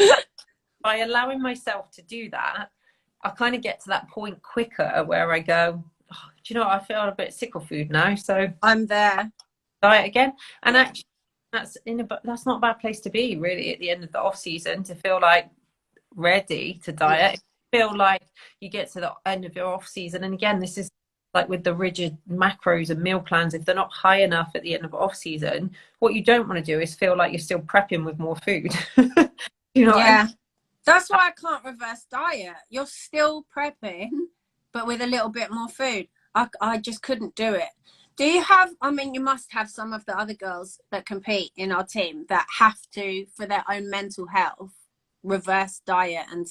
By allowing myself to do that, I kind of get to that point quicker where I go, oh, do you know what? I feel a bit sick of food now. So I'm there. Diet again. And actually, that's not a bad place to be, really, at the end of the off season, to feel like ready to diet. Feel like you get to the end of your off season, and again, this is like with the rigid macros and meal plans, if they're not high enough at the end of off season, what you don't want to do is feel like you're still prepping with more food. Yeah. That's why I can't reverse diet. You're still prepping, but with a little bit more food. I just couldn't do it. Do you have, I mean, you must have some of the other girls that compete in our team that have to, for their own mental health, reverse diet and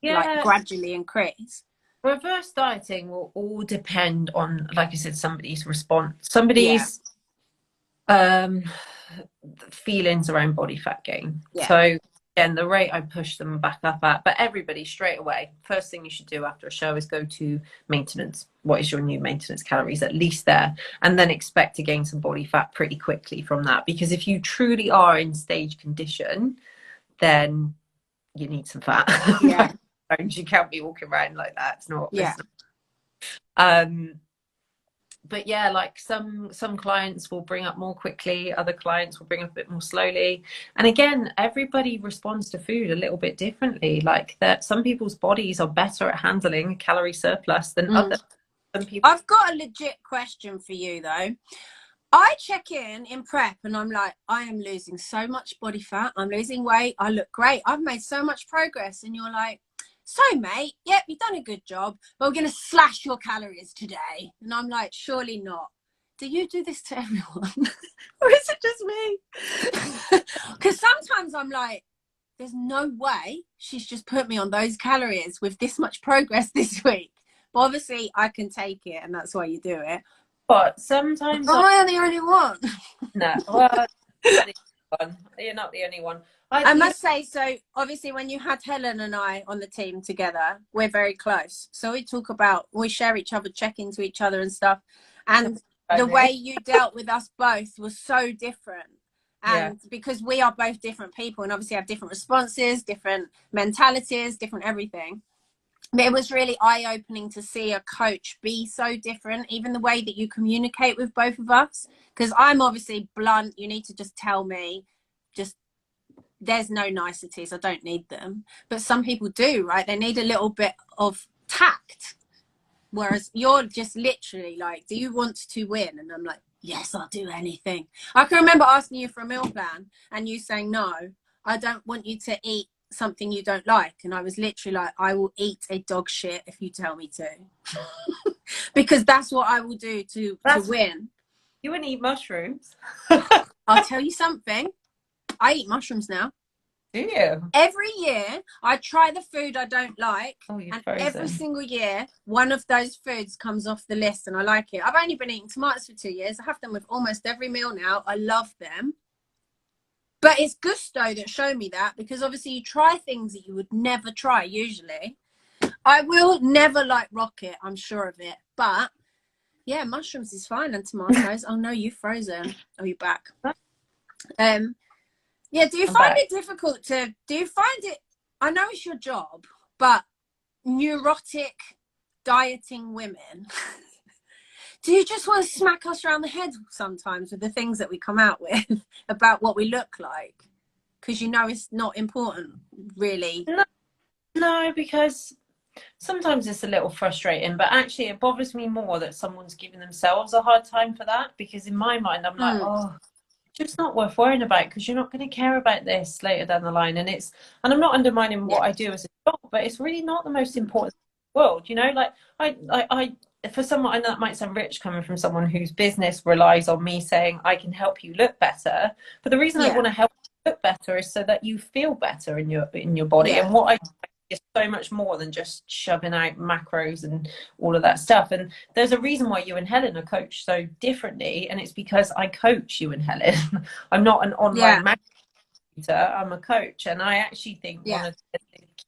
like gradually increase. Reverse dieting will all depend on, like I said, somebody's response, somebody's feelings around body fat gain. So again, the rate I push them back up at, but everybody straight away, first thing you should do after a show is go to maintenance. What is your new maintenance calories, at least there, and then expect to gain some body fat pretty quickly from that. Because if you truly are in stage condition, then you need some fat. Yeah. You can't be walking around like that. It's not. But yeah, like some clients will bring up more quickly, other clients will bring up a bit more slowly. And again, everybody responds to food a little bit differently. Like that, some people's bodies are better at handling a calorie surplus than others. Some people. I've got a legit question for you though. I check in prep and I'm like, I am losing so much body fat. I'm losing weight. I look great. I've made so much progress. And you're like, so mate, yep, you've done a good job, but we're going to slash your calories today. And I'm like, surely not. Do you do this to everyone? Or is it just me? Because sometimes I'm like, there's no way she's just put me on those calories with this much progress this week. But obviously I can take it, and that's why you do it. But sometimes am I the only one? No, well, you're not the only one. I must say, so obviously when you had Helen and I on the team together, we're very close. So we share each other, check into each other and stuff. And the way you dealt with us both was so different. And because we are both different people and obviously have different responses, different mentalities, different everything. It was really eye-opening to see a coach be so different, even the way that you communicate with both of us. Because I'm obviously blunt. You need to just tell me, there's no niceties. I don't need them. But some people do, right? They need a little bit of tact. Whereas you're just literally like, do you want to win? And I'm like, yes, I'll do anything. I can remember asking you for a meal plan and you saying, no, I don't want you to eat something you don't like. And I was literally like, I will eat a dog shit if you tell me to. Because that's what I will do to win. You wouldn't eat mushrooms. I'll tell you something. I eat mushrooms now. Do you? Every year I try the food I don't like, and every single year one of those foods comes off the list and I like it. I've only been eating tomatoes for 2 years. I have them with almost every meal now. I love them. But it's gusto that showed me that, because obviously you try things that you would never try usually. I will never like rocket, I'm sure of it. But yeah, mushrooms is fine, and tomatoes. Oh no, you've frozen. Oh, you're back. Yeah, do you find it difficult I know it's your job, but neurotic dieting women, do you just want to smack us around the head sometimes with the things that we come out with about what we look like? Because you know it's not important, really. No, because sometimes it's a little frustrating, but actually it bothers me more that someone's giving themselves a hard time for that, because in my mind I'm like, oh, just not worth worrying about, because you're not going to care about this later down the line. And I'm not undermining what I do as a job, but it's really not the most important thing in the world, you know. Like I for someone, I know that might sound rich coming from someone whose business relies on me saying I can help you look better, but the reason I want to help you look better is so that you feel better in your body. And what I do is so much more than just shoving out macros and all of that stuff. And there's a reason why you and Helen are coached so differently, and it's because I coach you and Helen. I'm not an online marketer, I'm a coach. And I actually think one of the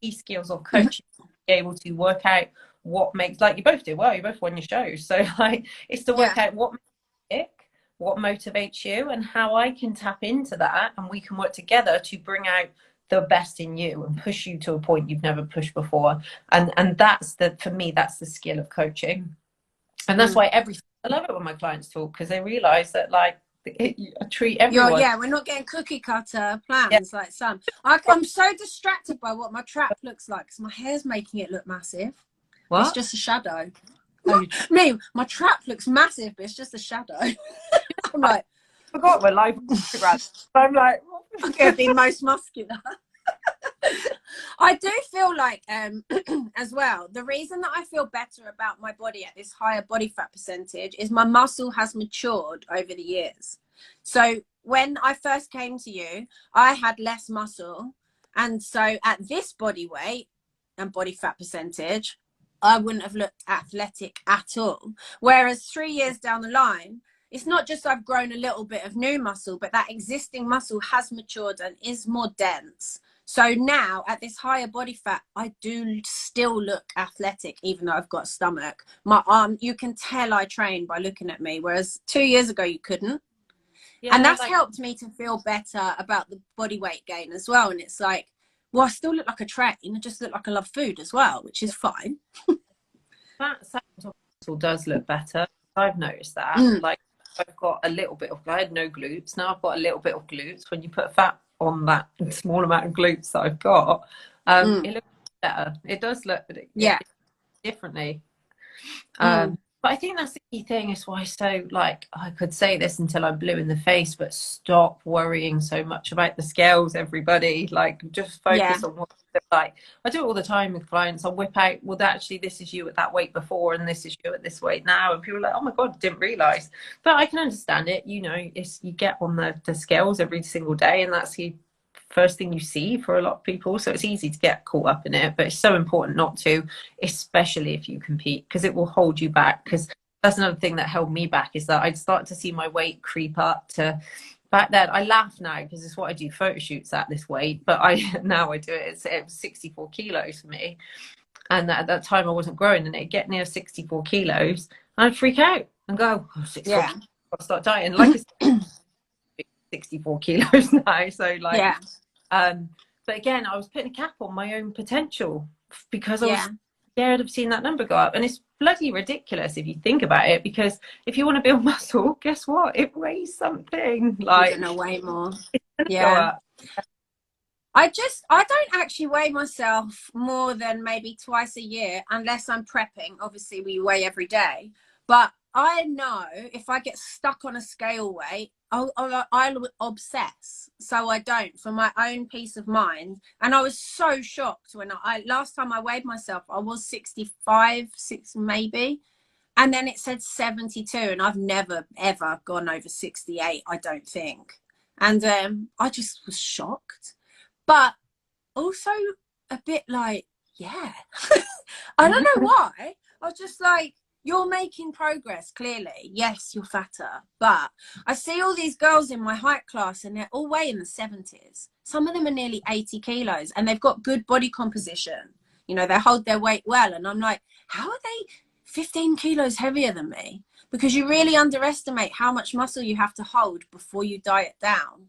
key skills of coaching is to be able to work out what makes, like you both do well, you both won your shows, so like it's to work out what makes you tick, what motivates you, and how I can tap into that, and we can work together to bring out the best in you and push you to a point you've never pushed before. And that's for me, that's the skill of coaching. And that's why I love it when my clients talk, because they realize that, like, I treat everyone. We're not getting cookie cutter plans like some. I'm so distracted by what my trap looks like, because my hair's making it look massive. What? It's just a shadow. Me, my trap looks massive, but it's just a shadow. I'm like, I forgot my life on Instagram. I'm like, I'm gonna be most muscular. I do feel like as well, the reason that I feel better about my body at this higher body fat percentage is my muscle has matured over the years. So when I first came to you, I had less muscle, and so at this body weight and body fat percentage, I wouldn't have looked athletic at all. Whereas 3 years down the line, it's not just I've grown a little bit of new muscle, but that existing muscle has matured and is more dense. So now at this higher body fat, I do still look athletic, even though I've got a stomach. My arm, you can tell I train by looking at me, whereas 2 years ago you couldn't. And that's helped me to feel better about the body weight gain as well. And it's like, well, I still look like a train. I just look like I love food as well, which is fine. That muscle does look better. I've noticed that. Like, I've got a little bit of, I had no glutes. Now I've got a little bit of glutes. When you put fat on that small amount of glutes that I've got, it looks better. It does look differently. But I think that's the key thing. Is why, so, like, I could say this until I'm blue in the face, but stop worrying so much about the scales, everybody. Like, just focus on what, like, I do it all the time with clients. I'll whip out, well, actually, this is you at that weight before, and this is you at this weight now. And people are like, oh my God, didn't realize. But I can understand it. You know, it's, you get on the scales every single day, and that's the first thing you see for a lot of people. So it's easy to get caught up in it, but it's so important not to, especially if you compete, because it will hold you back. Because that's another thing that held me back, is that I'd start to see my weight creep up to, back then, I laugh now because it's what I do photo shoots at this weight, but now I do it, it was 64 kilos for me. And at that time I wasn't growing, and it'd get near 64 kilos and I'd freak out and go, oh, 64 kilos, I'll start dieting. Like, it's 64 kilos now. So, like, but again, I was putting a cap on my own potential because I was scared of seeing that number go up. And it's bloody ridiculous if you think about it, because if you want to build muscle, guess what? It weighs something. Like, you're gonna weigh more. I don't actually weigh myself more than maybe twice a year, unless I'm prepping. Obviously we weigh every day, but I know if I get stuck on a scale weight, I'll obsess. So I don't, for my own peace of mind. And I was so shocked when last time I weighed myself, I was 65, 6 maybe. And then it said 72, and I've never, ever gone over 68, I don't think. And I just was shocked. But also a bit like, I don't know why. I was just like, you're making progress, clearly. Yes, you're fatter. But I see all these girls in my height class, and they're all way in the 70s. Some of them are nearly 80 kilos, and they've got good body composition. You know, they hold their weight well. And I'm like, how are they 15 kilos heavier than me? Because you really underestimate how much muscle you have to hold before you diet down.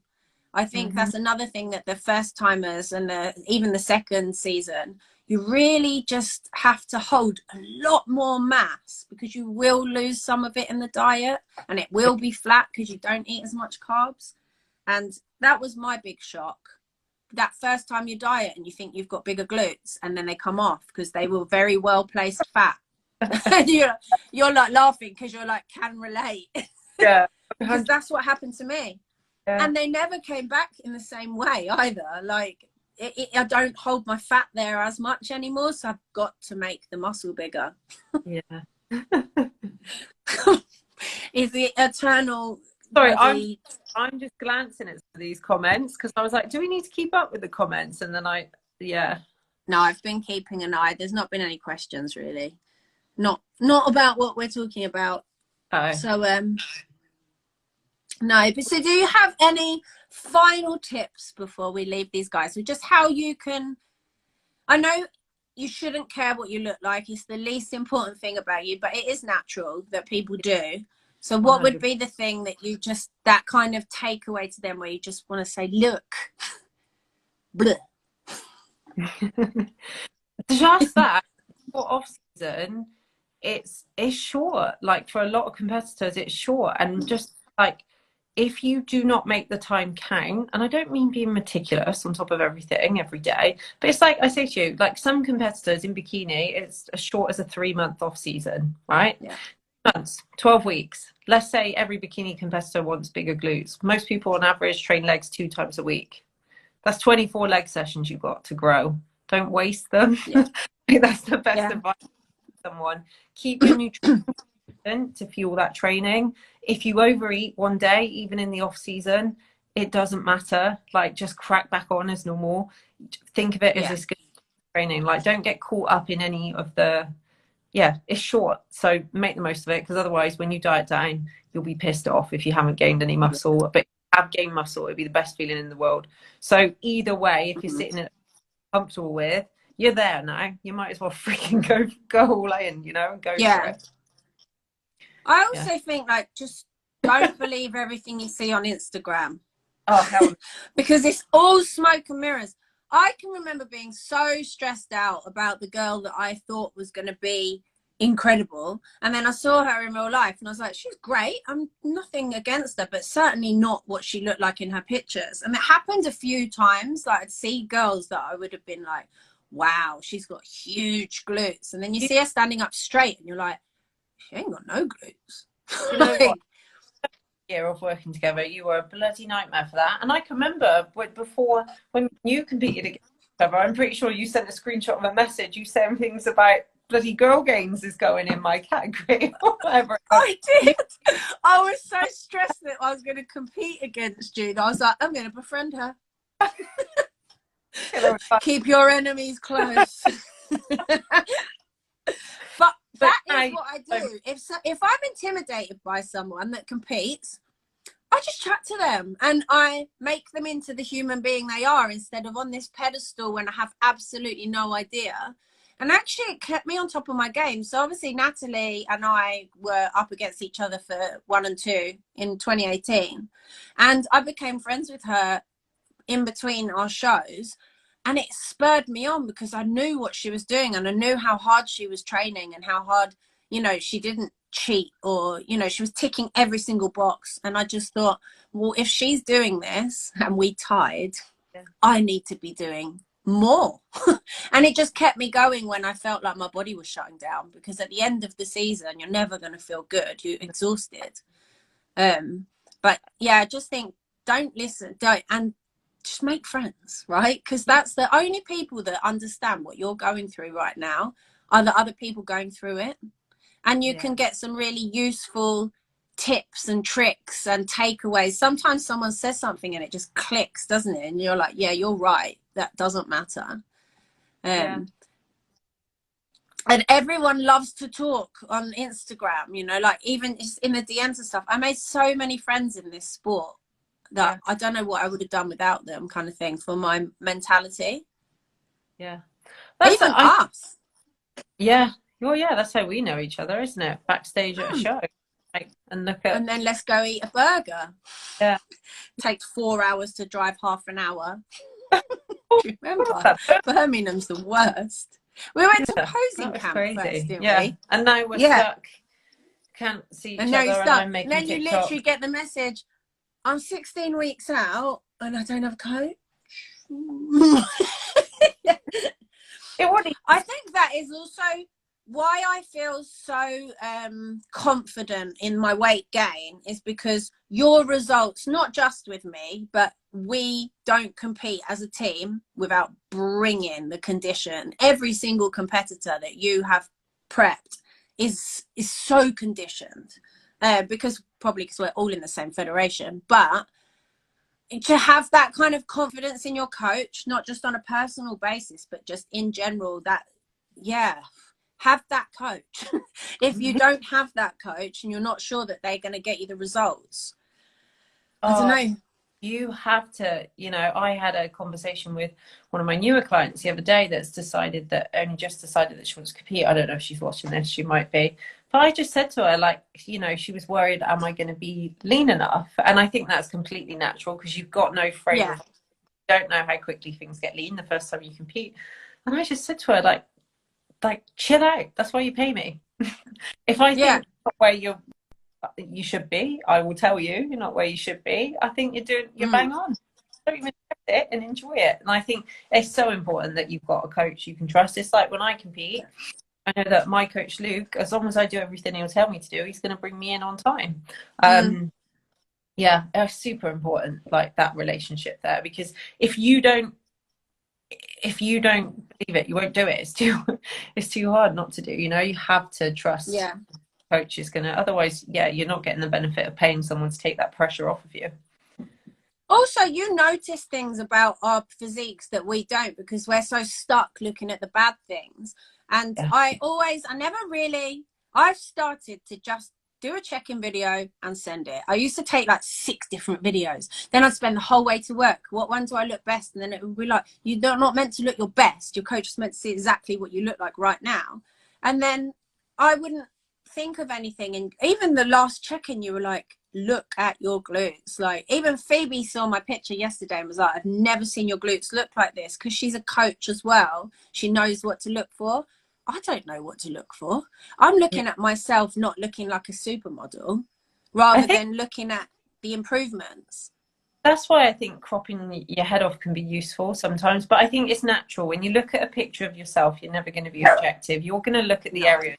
I think that's another thing that the first timers and even the second season, you really just have to hold a lot more mass, because you will lose some of it in the diet, and it will be flat because you don't eat as much carbs. And that was my big shock. that first time you diet and you think you've got bigger glutes, and then they come off because they were very well placed fat. And you're like laughing because you're like, can relate. Yeah. Because that's what happened to me. Yeah. And they never came back in the same way either. Like I don't hold my fat there as much anymore, so I've got to make the muscle bigger. Yeah. Is the eternal Sorry, body... I'm just glancing at these comments because I was like, do we need to keep up with the comments? And then No, I've been keeping an eye. There's not been any questions really. Not about what we're talking about. Oh. So no, but so do you have any final tips before we leave these guys? So just how you can... I know you shouldn't care what you look like. It's the least important thing about you, but it is natural that people do. So what 100%. would be the thing that you just, that kind of takeaway to them where you just want to say, look, bleh. Just that for off season, it's short. Like for a lot of competitors, it's short. And just like, if you do not make the time count, and I don't mean being meticulous on top of everything every day, but it's like I say to you, like some competitors in bikini, it's as short as a 3-month off season, right? Yeah. Months, 12 weeks. Let's say every bikini competitor wants bigger glutes. Most people on average train legs 2 times a week. That's 24 leg sessions you've got to grow. Don't waste them. Yeah. That's the best advice for someone. Keep your nutrition to fuel that training. If you overeat one day, even in the off season, it doesn't matter. Like just crack back on as normal. Think of it as this good training. Like don't get caught up in any of the... it's short, so make the most of it, because otherwise when you diet down you'll be pissed off if you haven't gained any muscle. But if you have gained muscle, it'll be the best feeling in the world. So either way, if you're sitting at comfortable with, you're there now, you might as well freaking go all in, you know, and go for it. I also think like just don't believe everything you see on Instagram. Oh hell. Because it's all smoke and mirrors. I can remember being so stressed out about the girl that I thought was going to be incredible. And then I saw her in real life and I was like, she's great. I'm nothing against her, but certainly not what she looked like in her pictures. And it happened a few times. Like I'd see girls that I would have been like, wow, she's got huge glutes. And then you see her standing up straight and you're like, she ain't got no glutes. You know what? Year of working together, you were a bloody nightmare for that. And I can remember before when you competed against each other, I'm pretty sure you sent a screenshot of a message you saying things about bloody Girl Games is going in my category or whatever. I did. I was so stressed that I was going to compete against you. I was like, I'm going to befriend her. Keep your enemies close. But that is what I do. If I'm intimidated by someone that competes, I just chat to them and I make them into the human being they are instead of on this pedestal when I have absolutely no idea. And actually it kept me on top of my game. So obviously Natalie and I were up against each other for 1 and 2 in 2018. And I became friends with her in between our shows. And it spurred me on because I knew what she was doing and I knew how hard she was training and how hard, you know, she didn't cheat or, you know, she was ticking every single box. And I just thought, well, if she's doing this and we tied, I need to be doing more. And it just kept me going when I felt like my body was shutting down, because at the end of the season, you're never going to feel good. You're exhausted. But yeah, I just think don't just make friends, right? Because that's the only people that understand what you're going through right now are the other people going through it. And you can get some really useful tips and tricks and takeaways. Sometimes someone says something and it just clicks, doesn't it? And you're like, yeah, you're right. That doesn't matter. And everyone loves to talk on Instagram, you know, like even in the DMs and stuff. I made so many friends in this sport that I don't know what I would have done without them, kind of thing, for my mentality. Yeah. Even us. Yeah. Well, yeah, that's how we know each other, isn't it? Backstage at a show. Like, and then let's go eat a burger. Yeah. Takes 4 hours to drive half an hour. Do you remember? Birmingham's the worst. We went to posing camp first, didn't we? And now we're stuck. Can't see each other and I'm making and then you TikTok. literally get the message, I'm 16 weeks out and I don't have a coach. It would. I think that is also why I feel so confident in my weight gain, is because your results, not just with me, but we don't compete as a team without bringing the condition. Every single competitor that you have prepped is so conditioned, because we're all in the same federation, but to have that kind of confidence in your coach, not just on a personal basis, but just in general, that, yeah, have that coach. If you don't have that coach and you're not sure that they're going to get you the results, I don't know. You have to, you know, I had a conversation with one of my newer clients the other day that's decided that, only just decided that she wants to compete. I don't know if she's watching this, she might be. But I just said to her, like, you know, she was worried, am I going to be lean enough? And I think that's completely natural, because you've got no frame of, you don't know how quickly things get lean the first time you compete. And I just said to her, like chill out. That's why you pay me. If I think where you should be, I will tell you you're not where you should be. I think you're bang on. Don't even accept it and enjoy it. And I think it's so important that you've got a coach you can trust. It's like when I compete, I know that my coach Luke, as long as I do everything he'll tell me to do, he's going to bring me in on time. Yeah, it's super important, like that relationship there, because if you don't believe it, you won't do it. It's too hard not to do, you know. You have to trust coach is gonna, otherwise you're not getting the benefit of paying someone to take that pressure off of you. Also, you notice things about our physiques that we don't, because we're so stuck looking at the bad things. And I've started to just do a check-in video and send it. I used to take like 6 different videos. Then I'd spend the whole way to work. What one do I look best? And then it would be like, you're not meant to look your best. Your coach is meant to see exactly what you look like right now. And then I wouldn't think of anything. And even the last check-in, you were like, look at your glutes. Like, even Phoebe saw my picture yesterday and was like, I've never seen your glutes look like this, because she's a coach as well. She knows what to look for. I don't know what to look for. I'm looking at myself not looking like a supermodel, rather than looking at the improvements. That's why I think cropping your head off can be useful sometimes. But I think it's natural. When you look at a picture of yourself, you're never going to be objective. You're going to look at the areas.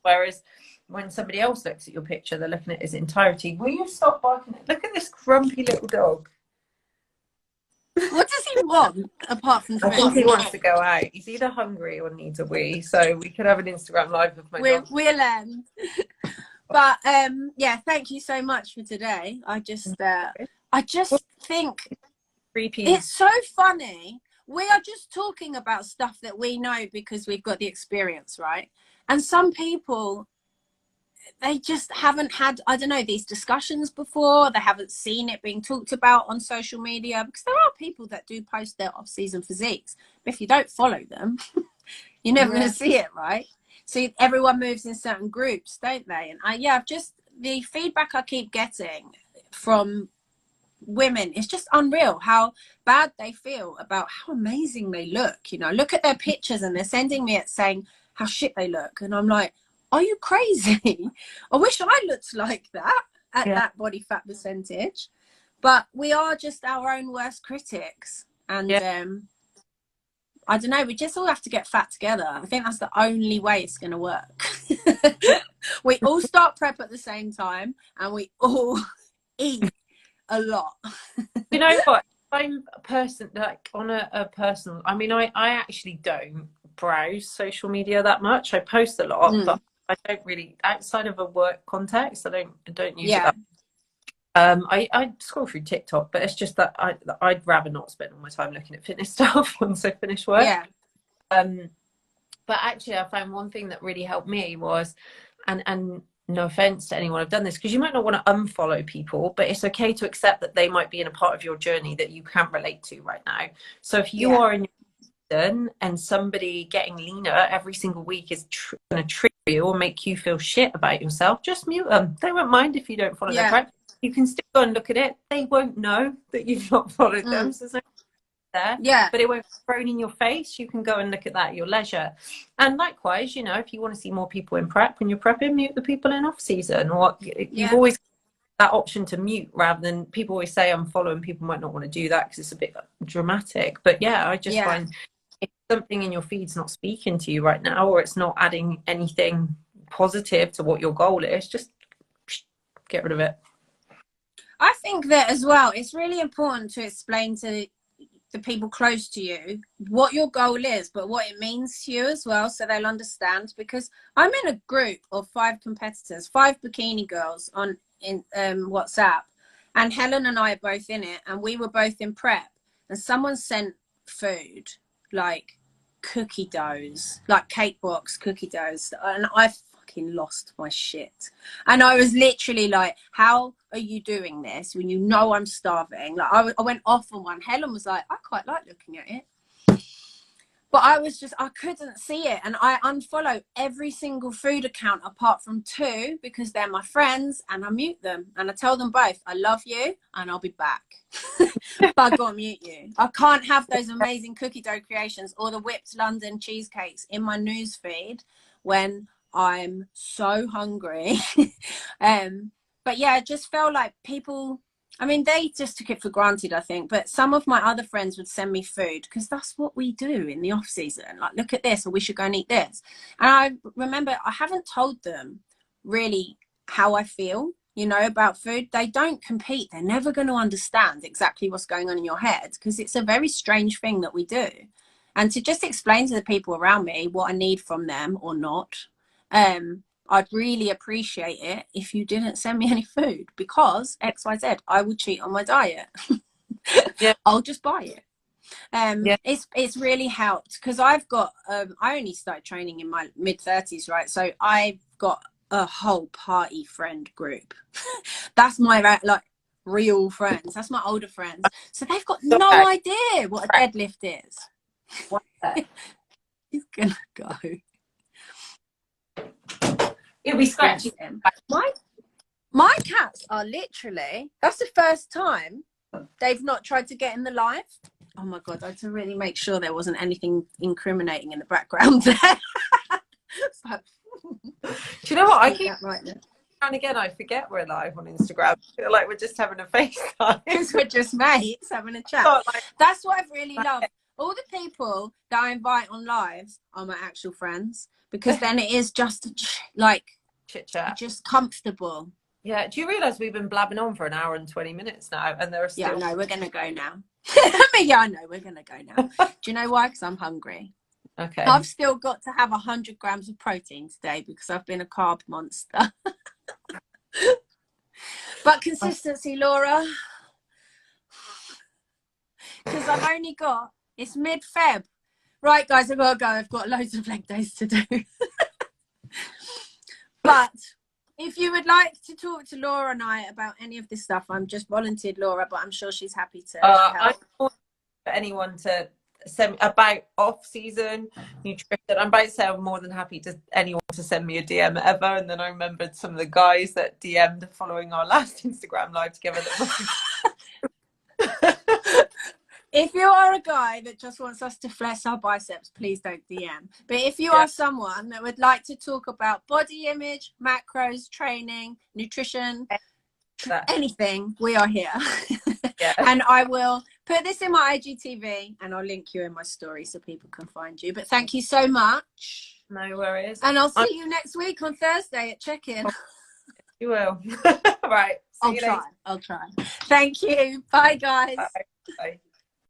Whereas when somebody else looks at your picture, they're looking at its entirety. Will you stop barking? Look at this grumpy little dog. What does he want apart from food? I think he wants to go out. He's either hungry or needs a wee. So we could have an Instagram live with my dog. We'll end. But thank you so much for today. I just think it's so funny. We are just talking about stuff that we know because we've got the experience, right? And some people, they just haven't had, I don't know, these discussions before. They haven't seen it being talked about on social media, because there are people that do post their off-season physiques. But if you don't follow them, you're never going to see it, right? So everyone moves in certain groups, don't they? And I've just, the feedback I keep getting from women, it's just unreal how bad they feel about how amazing they look. You know, look at their pictures and they're sending me it saying how shit they look. And I'm like, are you crazy? I wish I looked like that at that body fat percentage. But we are just our own worst critics. And I don't know, we just all have to get fat together. I think that's the only way it's going to work. We all start prep at the same time and we all eat a lot. You know what? I'm a person, like on a personal, I mean, I actually don't browse social media that much. I post a lot, but I don't really, outside of a work context, I don't use it that. I scroll through TikTok, but it's just that I'd rather not spend all my time looking at fitness stuff once I finish work. But actually I found one thing that really helped me was, and no offense to anyone I've done this, because you might not want to unfollow people, but it's okay to accept that they might be in a part of your journey that you can't relate to right now. So if you are in your season and somebody getting leaner every single week is going to trigger you or make you feel shit about yourself, just mute them. They won't mind if you don't follow their practice. You can still go and look at it. They won't know that you've not followed them. So there's no there. But it won't be thrown in your face. You can go and look at that at your leisure. And likewise, you know, if you want to see more people in prep when you're prepping, mute the people in off season. Or you've always that option to mute, rather than, people always say unfollow, and people might not want to do that because it's a bit dramatic. But yeah, I just find if something in your feed's not speaking to you right now, or it's not adding anything positive to what your goal is, just get rid of it. I think that as well, it's really important to explain to the people close to you what your goal is, but what it means to you as well, so they'll understand. Because I'm in a group of 5 competitors, 5 bikini girls in WhatsApp, and Helen and I are both in it, and we were both in prep, and someone sent food like cookie doughs, like cake box cookie doughs, and I fucking lost my shit. And I was literally like, how are you doing this when you know I'm starving? Like I went off on one. Helen was like, I quite like looking at it, but I couldn't see it, and I unfollow every single food account apart from 2 because they're my friends, and I mute them, and I tell them both, I love you and I'll be back. But I gotta mute you. I can't have those amazing cookie dough creations or the whipped London cheesecakes in my news feed when I'm so hungry. But yeah, I just felt like people, I mean, they just took it for granted, I think. But some of my other friends would send me food because that's what we do in the off season. Like, look at this, or we should go and eat this. And I remember I haven't told them really how I feel, you know, about food. They don't compete. They're never going to understand exactly what's going on in your head because it's a very strange thing that we do. And to just explain to the people around me what I need from them or not, I'd really appreciate it if you didn't send me any food because XYZ, I will cheat on my diet. Yeah. I'll just buy it. It's really helped because I've got I only started training in my mid-30s, right? So I've got a whole party friend group. That's my like real friends. That's my older friends. So they've got no idea what a deadlift is. He's gonna go. He'll be scratching. My cats are literally, that's the first time they've not tried to get in the live. Oh my God, I had to really make sure there wasn't anything incriminating in the background there. Do you know what? I keep right now. And again, I forget we're live on Instagram. I feel like we're just having a FaceTime. Because we're just mates having a chat. That's what I've really loved. All the people that I invite on lives are my actual friends, because then it is just like chit chat, just comfortable. Yeah. Do you realise we've been blabbing on for an hour and 20 minutes now, and there are still... Yeah, no, we're gonna go now. Yeah, I know we're gonna go now. Do you know why? Because I'm hungry. Okay. I've still got to have 100 grams of protein today because I've been a carb monster. But consistency, Laura. Because I've only got, it's mid-Feb. Right, guys, I've got to go. I've got loads of leg days to do. But if you would like to talk to Laura and I about any of this stuff, I'm just volunteered Laura, but I'm sure she's happy to help. I don't want anyone to send me about off-season nutrition. I'm about to say I'm more than happy to anyone to send me a DM ever. And then I remembered some of the guys that DM'd following our last Instagram live together. If you are a guy that just wants us to flex our biceps, please don't DM. But if you are someone that would like to talk about body image, macros, training, nutrition, anything, we are here. And I will put this in my IGTV and I'll link you in my story so people can find you. But thank you so much. No worries. And I'll see you next week on Thursday at check-in. You will. Right. I'll try. Thank you. Bye, guys. Bye. Bye.